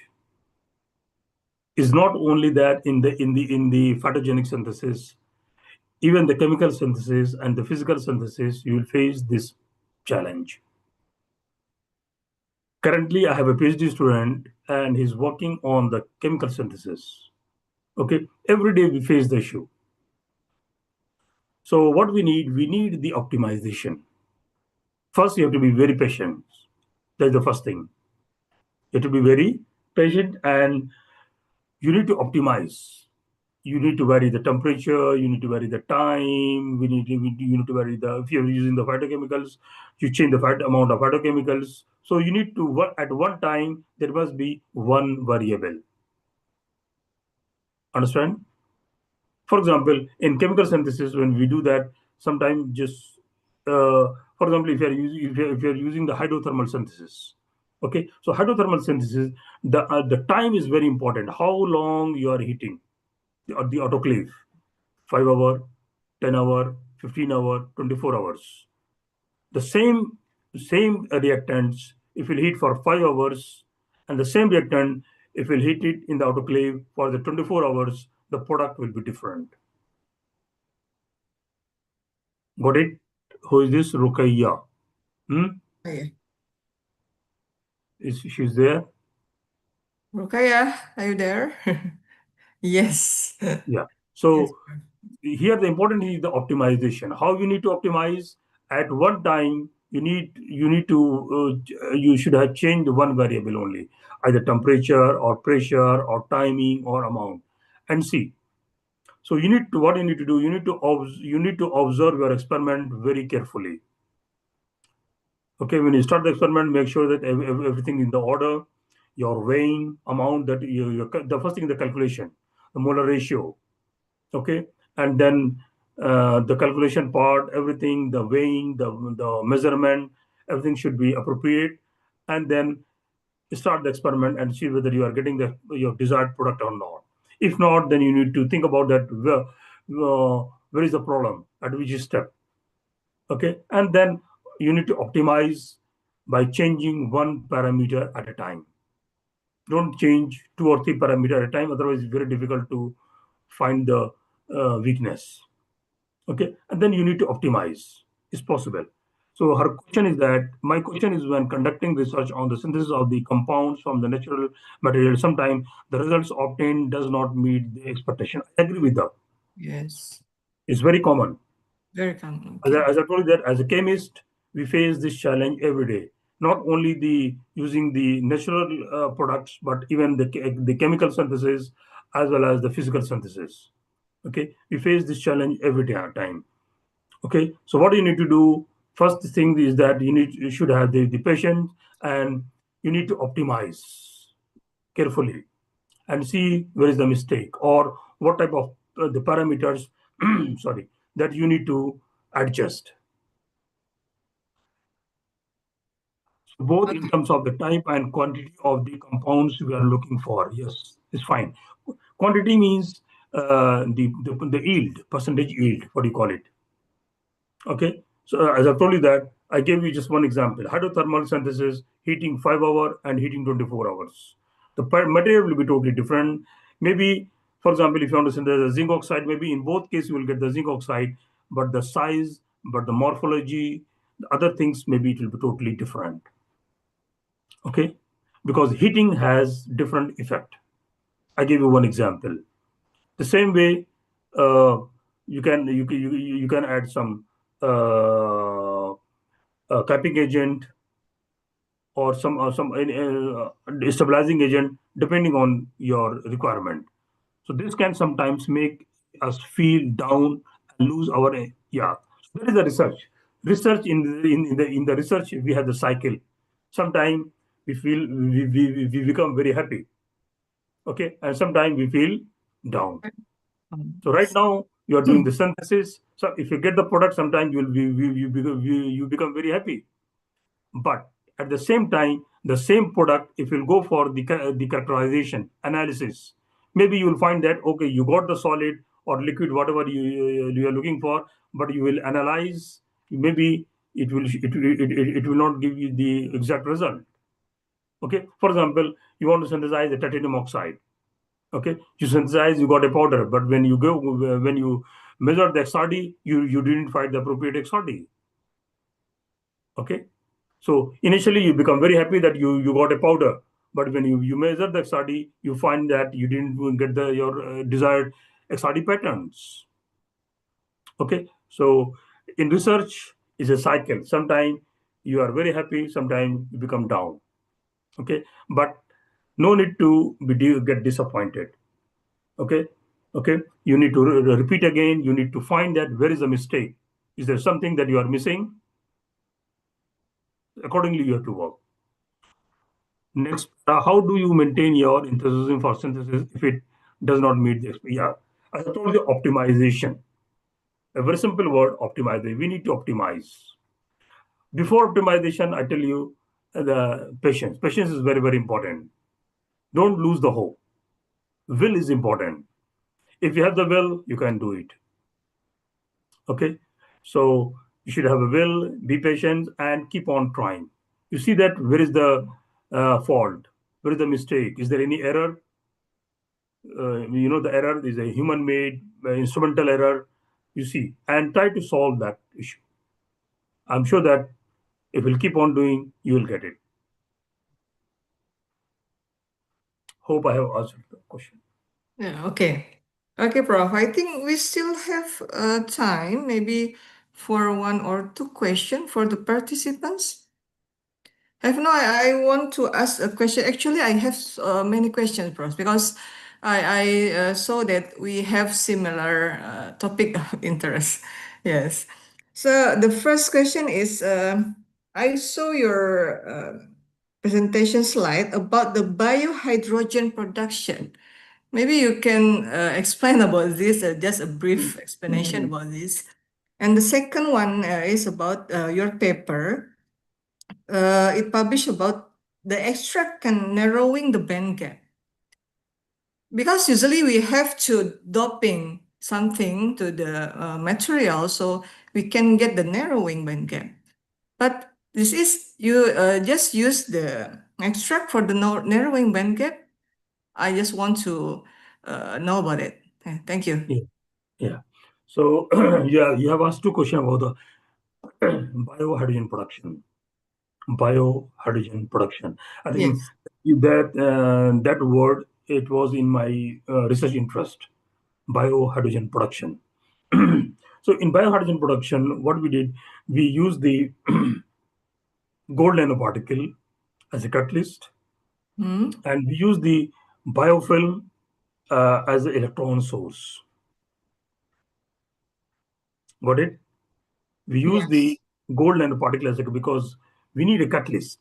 It's not only that in the phytogenic synthesis, even the chemical synthesis and the physical synthesis, you will face this challenge. Currently, I have a PhD student and he's working on the chemical synthesis. Okay, every day we face the issue. So what we need the optimization. First, you have to be very patient. That's the first thing. You have to be very patient, and you need to optimize. You need to vary the temperature, you need to vary the time, you need to vary the, if you're using the phytochemicals, you change the amount of phytochemicals. So you need to work at one time, there must be one variable. Understand? For example, in chemical synthesis, when we do that, sometimes just, for example, if you're using the hydrothermal synthesis, okay, so hydrothermal synthesis, the time is very important. How long you are heating the autoclave? 5 hour, 10 hour, 15 hour, 24 hours. The same reactants, if you heat for 5 hours, and the same reactant, if you heat it in the autoclave for the 24 hours, the product will be different. Got it? Who is this Rukaiya? Hmm? Okay. She's there? Rukaya, are you there? Yes. Yeah. Yes. So here the important is the optimization. How you need to optimize? At one time, you should have changed one variable only, either temperature or pressure or timing or amount, and see. So what you need to do, you need to observe your experiment very carefully. Okay, when you start the experiment, make sure that everything is in the order. Your weighing amount, that the first thing, the calculation, the molar ratio. Okay, and then the calculation part, everything, the weighing, the measurement, everything should be appropriate, and then start the experiment and see whether you are getting your desired product or not. If not, then you need to think about that where is the problem at which step. Okay, and then you need to optimize by changing one parameter at a time. Don't change two or three parameter at a time, otherwise it's very difficult to find the weakness. Okay, and then you need to optimize. It's possible. So her question is that my question is, when conducting research on the synthesis of the compounds from the natural material, sometimes the results obtained does not meet the expectation. I agree with that. Yes. It's very common. Very common. As Okay. I told you that as a chemist, we face this challenge every day. Not only the using the natural products, but even the chemical synthesis as well as the physical synthesis. Okay, we face this challenge every day time. Okay, so what you need to do first thing is that you should have the patience, and you need to optimize carefully and see where is the mistake or what type of the parameters sorry, that you need to adjust. So both in Okay. terms of the type and quantity of the compounds we are looking for. Yes, it's fine. Quantity means the yield, percentage yield, what do you call it? Okay. So as I've told you that, I gave you just one example. Hydrothermal synthesis, heating 5 hour and heating 24 hours. The material will be totally different. Maybe, for example, if you want to synthesize zinc oxide, maybe in both cases you will get the zinc oxide, but the size, but the morphology, the other things, maybe it will be totally different. Okay, because heating has different effect. I give you one example. The same way, uh, you can add some capping agent or some stabilizing agent depending on your requirement. So this can sometimes make us feel down and lose our yeah. So that is the research. Research in the research we have the cycle. Sometimes we feel we become very happy. Okay, and sometimes we feel down. So right now you are doing the synthesis. So if you get the product, sometimes you become very happy. But at the same time, the same product, if you'll go for the characterization analysis, maybe you will find that okay, you got the solid or liquid, whatever you are looking for, but you will analyze. Maybe it will not give you the exact result. Okay, for example, you want to synthesize the titanium oxide. Okay, you synthesize, you got a powder, but when you measure the XRD, you didn't find the appropriate XRD. Okay, so initially you become very happy that you got a powder, but when you measure the XRD, you find that you didn't get your desired XRD patterns. Okay, so in research is a cycle. Sometimes you are very happy, sometimes you become down. Okay, but no need to get disappointed. Okay, okay, you need to repeat again. You need to find that where is the mistake. Is there something that you are missing? Accordingly, you have to work. Next, how do you maintain your enthusiasm for synthesis if it does not meet the yeah? As I told you, optimization. A very simple word, optimization. We need to optimize. Before optimization, I tell you the patience. Patience is very, very important. Don't lose the hope. Will is important. If you have the will, you can do it. Okay, so you should have a will, be patient, and keep on trying. You see that where is the fault? Where is the mistake? Is there any error? The error is a human made instrumental error, you see, and try to solve that issue. I'm sure that if you'll keep on doing, you will get it. Hope I have answered the question. Yeah, okay. Okay, Prof. I think we still have time, maybe for one or two questions for the participants. I want to ask a question. Actually, I have many questions, Prof, because I saw that we have similar topic of interest. Yes. So the first question is, I saw your presentation slide about the biohydrogen production. Maybe you can explain about this, just a brief explanation about this. And the second one is about your paper. It published about the extract can narrowing the band gap. Because usually we have to doping something to the material so we can get the narrowing band gap. But this is, you just use the extract for the narrowing band gap. I just want to know about it. Thank you. Yeah. So yeah, you have asked two questions about the biohydrogen production. Biohydrogen production. I think Yes. that word, it was in my research interest. Biohydrogen production. So in biohydrogen production, what we did, we used the gold nanoparticle as a catalyst, Hmm. and we used the biofilm as the electron source. Got it? We use the Yes. gold nanoparticle as a, because we need a catalyst.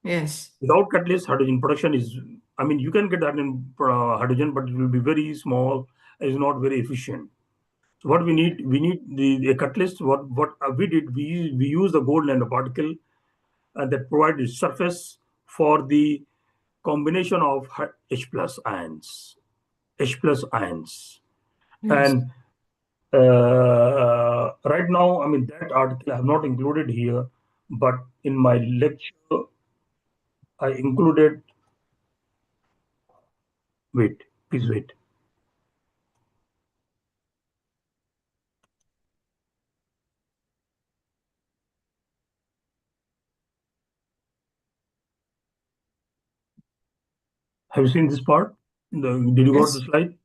Yes. Without catalyst, hydrogen production is, I mean, you can get hydrogen, but it will be very small, is not very efficient. So what we need the catalyst. What we did, we use the gold nanoparticle that provided surface for the combination of H plus ions, H plus ions. Yes. And right now, I mean, that article I have not included here, but in my lecture, I included, wait, please wait. Have you seen this part? Did you got the Yes. slide?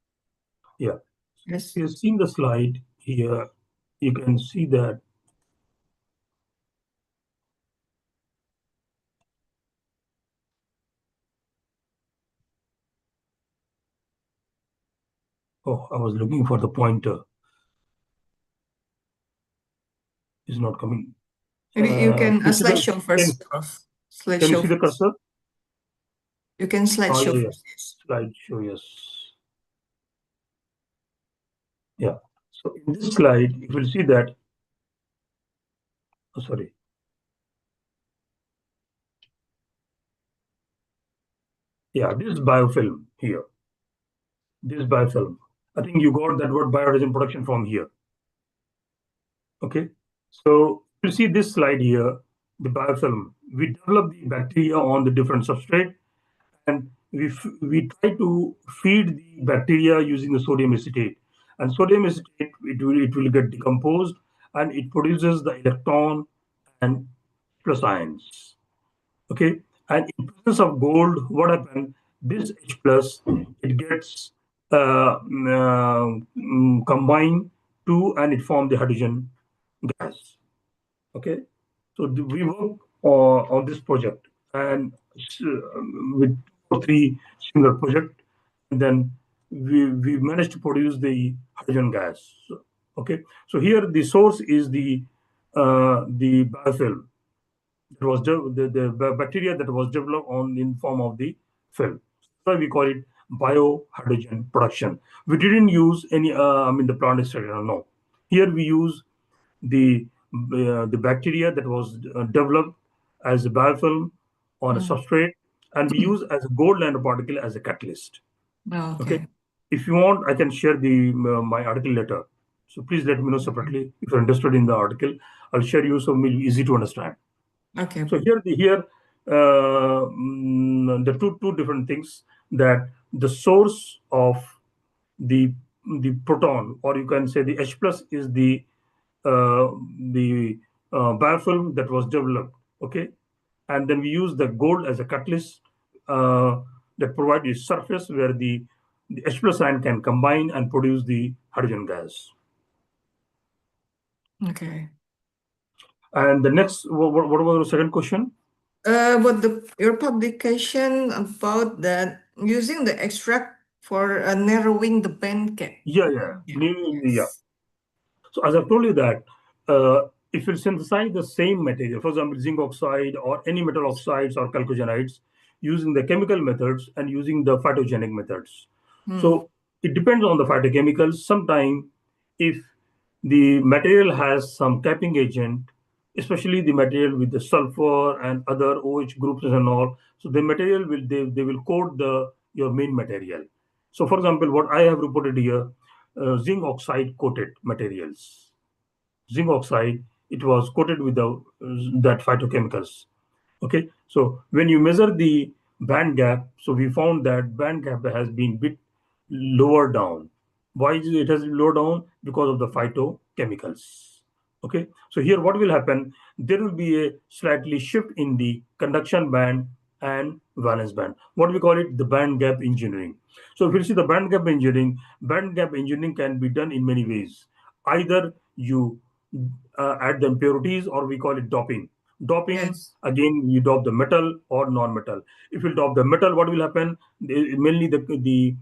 Yeah. Yes. You've seen the slide here. You can see that. Oh, I was looking for the pointer. It's not coming. Maybe you Can can you see the, slideshow can, first. can you Slideshow see the first. cursor? You can Oh, slideshow yeah, yeah. first. Yes. Slideshow, yes. Yeah. So in this slide, you will see that, oh, sorry. Yeah, this is biofilm here. This biofilm. I think you got that word biohydrogen production from here. Okay. So you see this slide here, the biofilm. We develop the bacteria on the different substrate, and we try to feed the bacteria using the sodium acetate. And sodium acetate, it will get decomposed, and it produces the electron and plus ions. Okay, and in presence of gold, what happened? This H plus, it gets combined to, and it forms the hydrogen gas. Okay, so we work on this project, and with 2 or 3 similar project, and then we managed to produce the hydrogen gas. Okay, so here the source is the biofilm. It was the bacteria that was developed on in form of the film. So we call it biohydrogen production. We didn't use any, I mean, the plant extraction. No, here we use the bacteria that was developed as a biofilm on a substrate, and we use as a gold nanoparticle as a catalyst. Okay, Okay. if you want, I can share the my article later. So please let me know separately if you're interested in the article. I'll share you so it'll be easy to understand. Okay. So here the two different things, that the source of the the proton, or you can say the H plus, is uh, the biofilm that was developed. Okay, and then we use the gold as a catalyst that provides a surface where the H plus ion can combine and produce the hydrogen gas. Okay. And the next, what was the second question? What your publication about that using the extract for narrowing the band gap? Yeah, yeah, yeah. Yes. So as I've told you that if you synthesize the same material, for example, zinc oxide or any metal oxides or chalcogenides, using the chemical methods and using the phytogenic methods. So it depends on the phytochemicals. Sometimes if the material has some capping agent, especially the material with the sulfur and other OH groups and all, so the material will they will coat the your main material. So, for example, what I have reported here, zinc oxide coated materials. Zinc oxide, it was coated with that phytochemicals. Okay, so when you measure the band gap, so we found that band gap has been bit lower down. Why is it has been lower down? Because of the phytochemicals. Okay, so here what will happen? There will be a slightly shift in the conduction band and valence band. What we call it, the band gap engineering. So if you see the band gap engineering can be done in many ways. Either you add the impurities, or we call it doping. Doping, Yes. again, you dop the metal or non-metal. If you dop the metal, what will happen? Mainly the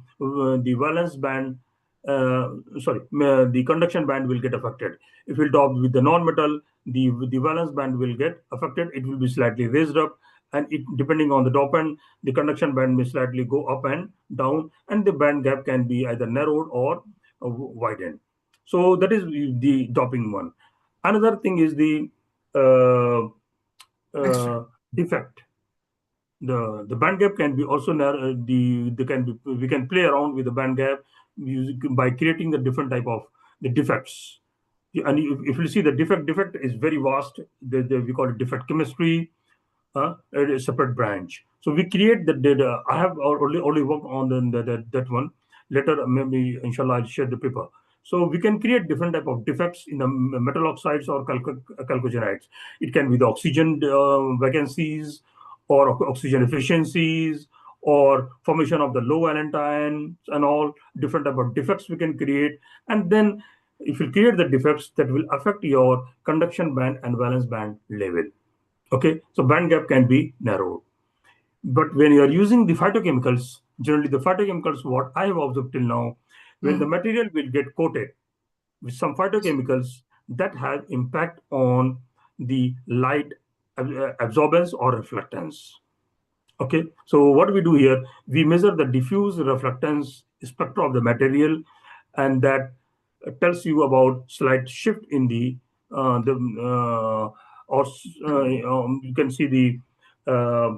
valence band, the conduction band will get affected. If you dop with the non-metal, the valence band will get affected. It will be slightly raised up, and it, depending on the dopant, the conduction band may slightly go up and down, and the band gap can be either narrowed or widened. So that is the doping one. Another thing is the uh, Extra. defect. The band gap can be also narrow. The can be, we can play around with the band gap by creating the different type of the defects. And if you see the defect is very vast. We call it defect chemistry, a separate branch. So we create the data. I have only worked on that one. Later, maybe inshallah, I'll share the paper. So we can create different type of defects in the metal oxides or chalcogenides. It can be the oxygen vacancies, or oxygen efficiencies, or formation of the low valentine, and all different type of defects we can create. And then if you create the defects, that will affect your conduction band and valence band level. Okay, so band gap can be narrowed. But when you are using the phytochemicals, generally the phytochemicals, what I have observed till now, when the Mm. material will get coated with some phytochemicals, that have impact on the light absorbance or reflectance. Okay, so what we do here, we measure the diffuse reflectance spectra of the material, and that tells you about slight shift in the or you can see the uh,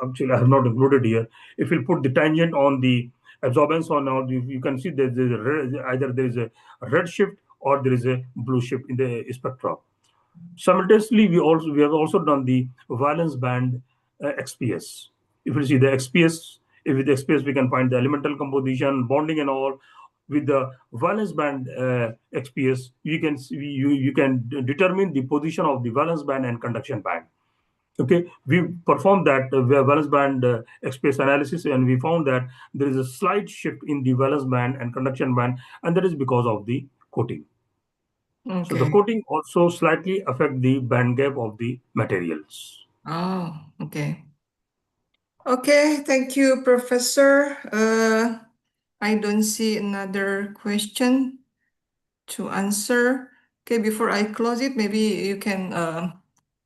actually I have not included here. If you put the tangent on the absorbance or not, you can see that either there is a red shift or there is a blue shift in the spectra. Simultaneously, we have also done the valence band XPS. If you see the XPS, if with the XPS we can find the elemental composition, bonding, and all. With the valence band XPS, you can determine the position of the valence band and conduction band. Okay, we performed that valence band XPS analysis, and we found that there is a slight shift in the valence band and conduction band, and that is because of the coating. So the Okay. coating also slightly affect the band gap of the materials. Oh, okay. Okay, thank you, Professor. I don't see another question to answer. Okay, before I close it, maybe you can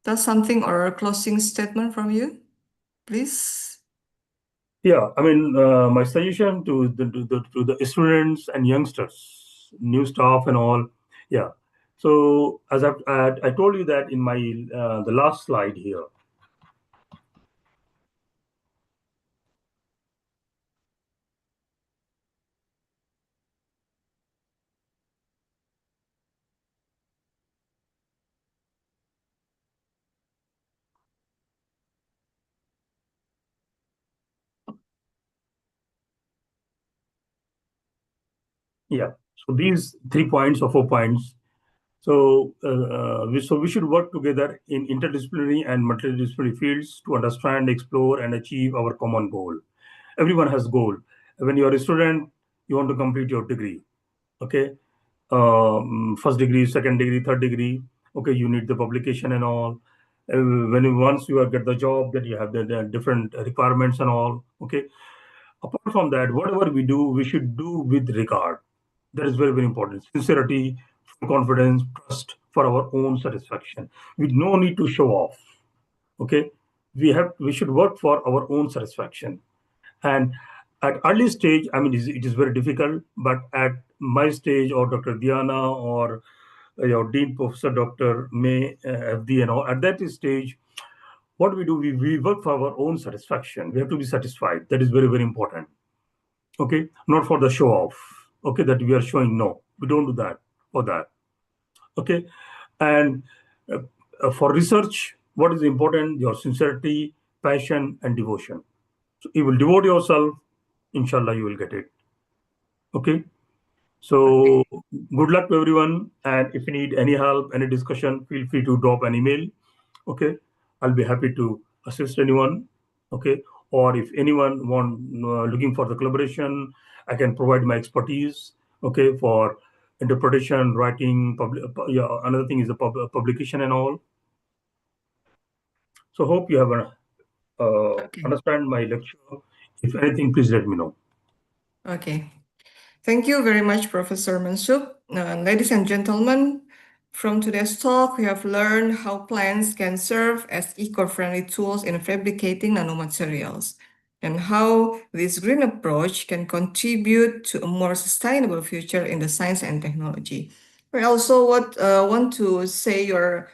tell something or a closing statement from you, please. Yeah, I mean, my suggestion to the students and youngsters, new staff and all. Yeah. So as I told you that in my the last slide here. Yeah. So these 3 points or 4 points. So we should work together in interdisciplinary and multidisciplinary fields to understand, explore, and achieve our common goal. Everyone has goal. When you are a student, you want to complete your degree. Okay, first degree, second degree, third degree. Okay, you need the publication and all. Once you get the job, that you have the different requirements and all. Okay, apart from that, whatever we do, we should do with regard. That is very, very important. Sincerity, confidence, trust for our own satisfaction. We no need to show off. Okay, we should work for our own satisfaction. And at early stage, I mean, it is very difficult. But at my stage, or Dr. Diana, or your Dean Professor Dr. May, FD, and all, at that stage, what we do, we work for our own satisfaction. We have to be satisfied. That is very, very important. Okay, not for the show off. Okay, that we are showing. No, we don't do that for that. Okay, and for research, what is important? Your sincerity, passion, and devotion. So you will devote yourself. Inshallah, you will get it. Okay. So good luck to everyone. And if you need any help, any discussion, feel free to drop an email. Okay, I'll be happy to assist anyone. Okay, or if anyone looking for the collaboration, I can provide my expertise. Okay, for interpretation, writing, yeah. Another thing is the publication and all. So hope you have Okay. understand my lecture. If anything, please let me know. Okay. Thank you very much, Professor Mansub. Ladies and gentlemen, from today's talk, we have learned how plants can serve as eco-friendly tools in fabricating nanomaterials, and how this green approach can contribute to a more sustainable future in the science and technology. We also want to say your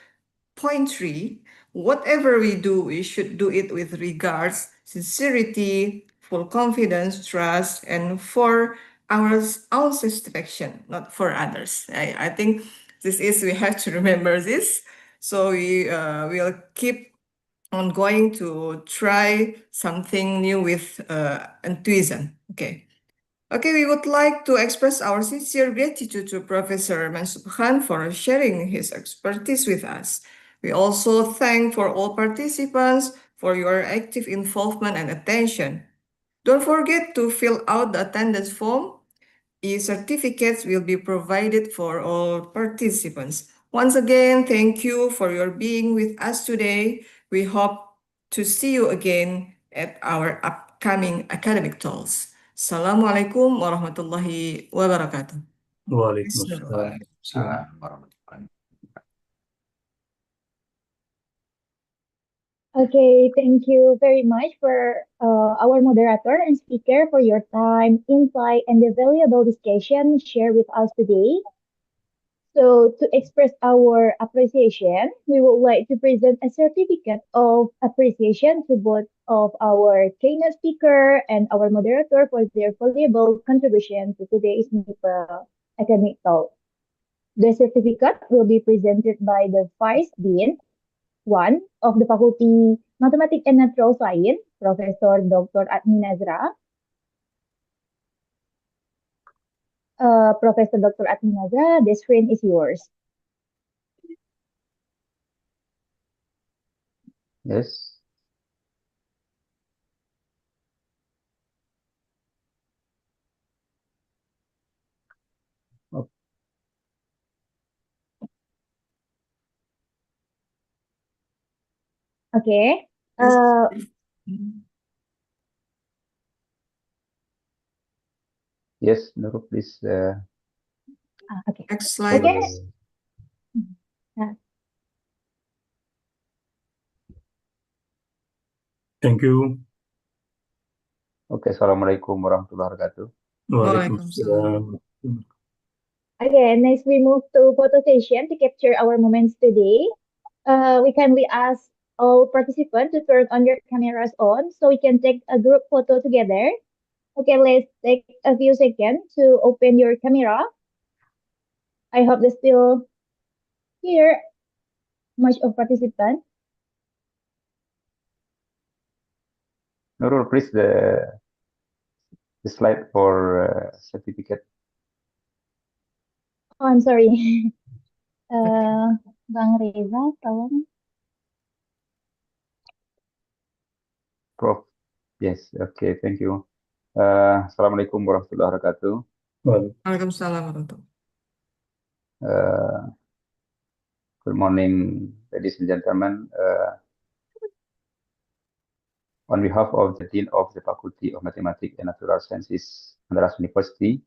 point 3, whatever we do, we should do it with regards, sincerity, full confidence, trust, and for our own satisfaction, not for others. I think we have to remember this. So we will keep on going to try something new with enthusiasm. Okay. Okay, we would like to express our sincere gratitude to Professor Mansub Khan for sharing his expertise with us. We also thank for all participants for your active involvement and attention. Don't forget to fill out the attendance form. E-certificates will be provided for all participants. Once again, thank you for your being with us today. We hope to see you again at our upcoming academic talks. Assalamualaikum warahmatullahi wabarakatuh. Waalaikumsalam. Okay, thank you very much for our moderator and speaker for your time, insight, and the valuable discussion shared with us today. So, to express our appreciation, we would like to present a certificate of appreciation to both of our keynote speaker and our moderator for their valuable contribution to today's MIPA academic talk. The certificate will be presented by the Vice Dean, one of the Faculty Mathematics and Natural Science, Professor Dr. Admi Nazra. Professor Dr. Admi Nazra, the screen is yours. Yes. Okay. Yes, Nurul, please. Okay. Next slide. Okay. Thank you. Okay, Assalamualaikum warahmatullahi wabarakatuh. Waalaikumsalam. Okay, next we move to photo session to capture our moments today. We kindly ask all participants to turn on your cameras on so we can take a group photo together. Okay, let's take a few seconds to open your camera. I hope there's still here much of participants. Nurul, please the slide for certificate. Oh, I'm sorry. Bang Reza, tolong. Prof. Yes, okay, thank you. Assalamualaikum warahmatullahi wabarakatuh. Waalaikumsalam warahmatullahi. Good morning, ladies and gentlemen. On behalf of the Dean of the Faculty of Mathematics and Natural Sciences, Andhras University,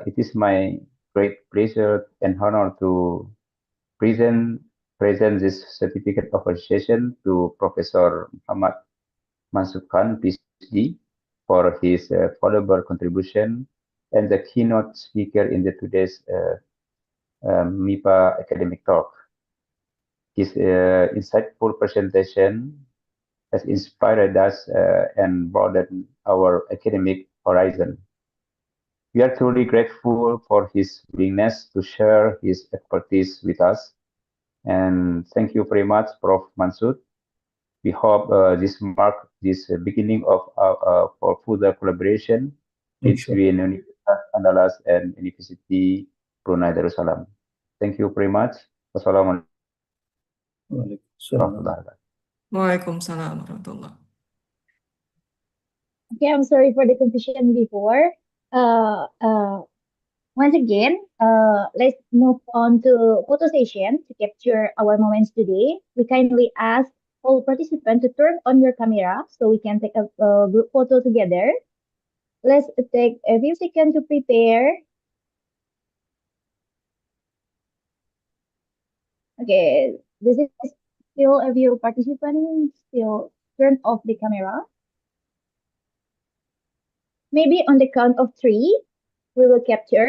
it is my great pleasure and honor to present this certificate of appreciation to Professor Muhammad Mansub Khan, PhD, for his valuable contribution and the keynote speaker in today's MIPA academic talk. His insightful presentation has inspired us and broadened our academic horizon. We are truly grateful for his willingness to share his expertise with us. And thank you very much, Prof. Mansur. We hope this marks this beginning of for further collaboration Inshallah. between Universitas Andalas and University Brunei Darussalam. Thank you very much. Wassalamualaikum Waalaikumsalam. warahmatullahi wabarakatuh. Waalaikumsalam warahmatullah. Okay, I'm sorry for the confusion before. Once again, let's move on to photo session to capture our moments today. We kindly ask all participants to turn on your camera so we can take a group photo together. Let's take a few seconds to prepare. Okay, this is still a few participants still turn off the camera. Maybe on the count of 3, we will capture.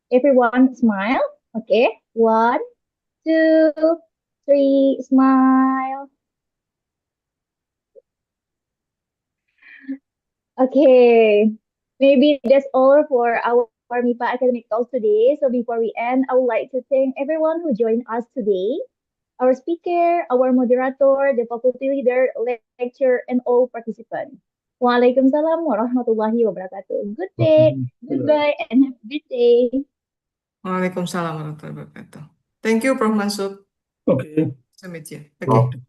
Everyone smile. Okay, 1, 2, 3, smile. Okay, maybe that's all for our MIPA Academic Talks today. So before we end, I would like to thank everyone who joined us today, our speaker, our moderator, the faculty leader, lecturer, and all participants. Waalaikumsalam warahmatullahi wabarakatuh. Good day, goodbye, and have a good day. Waalaikumsalam warahmatullahi wabarakatuh. Thank you, Prof. Mansur. Okay. Samit ya. Well, Okay.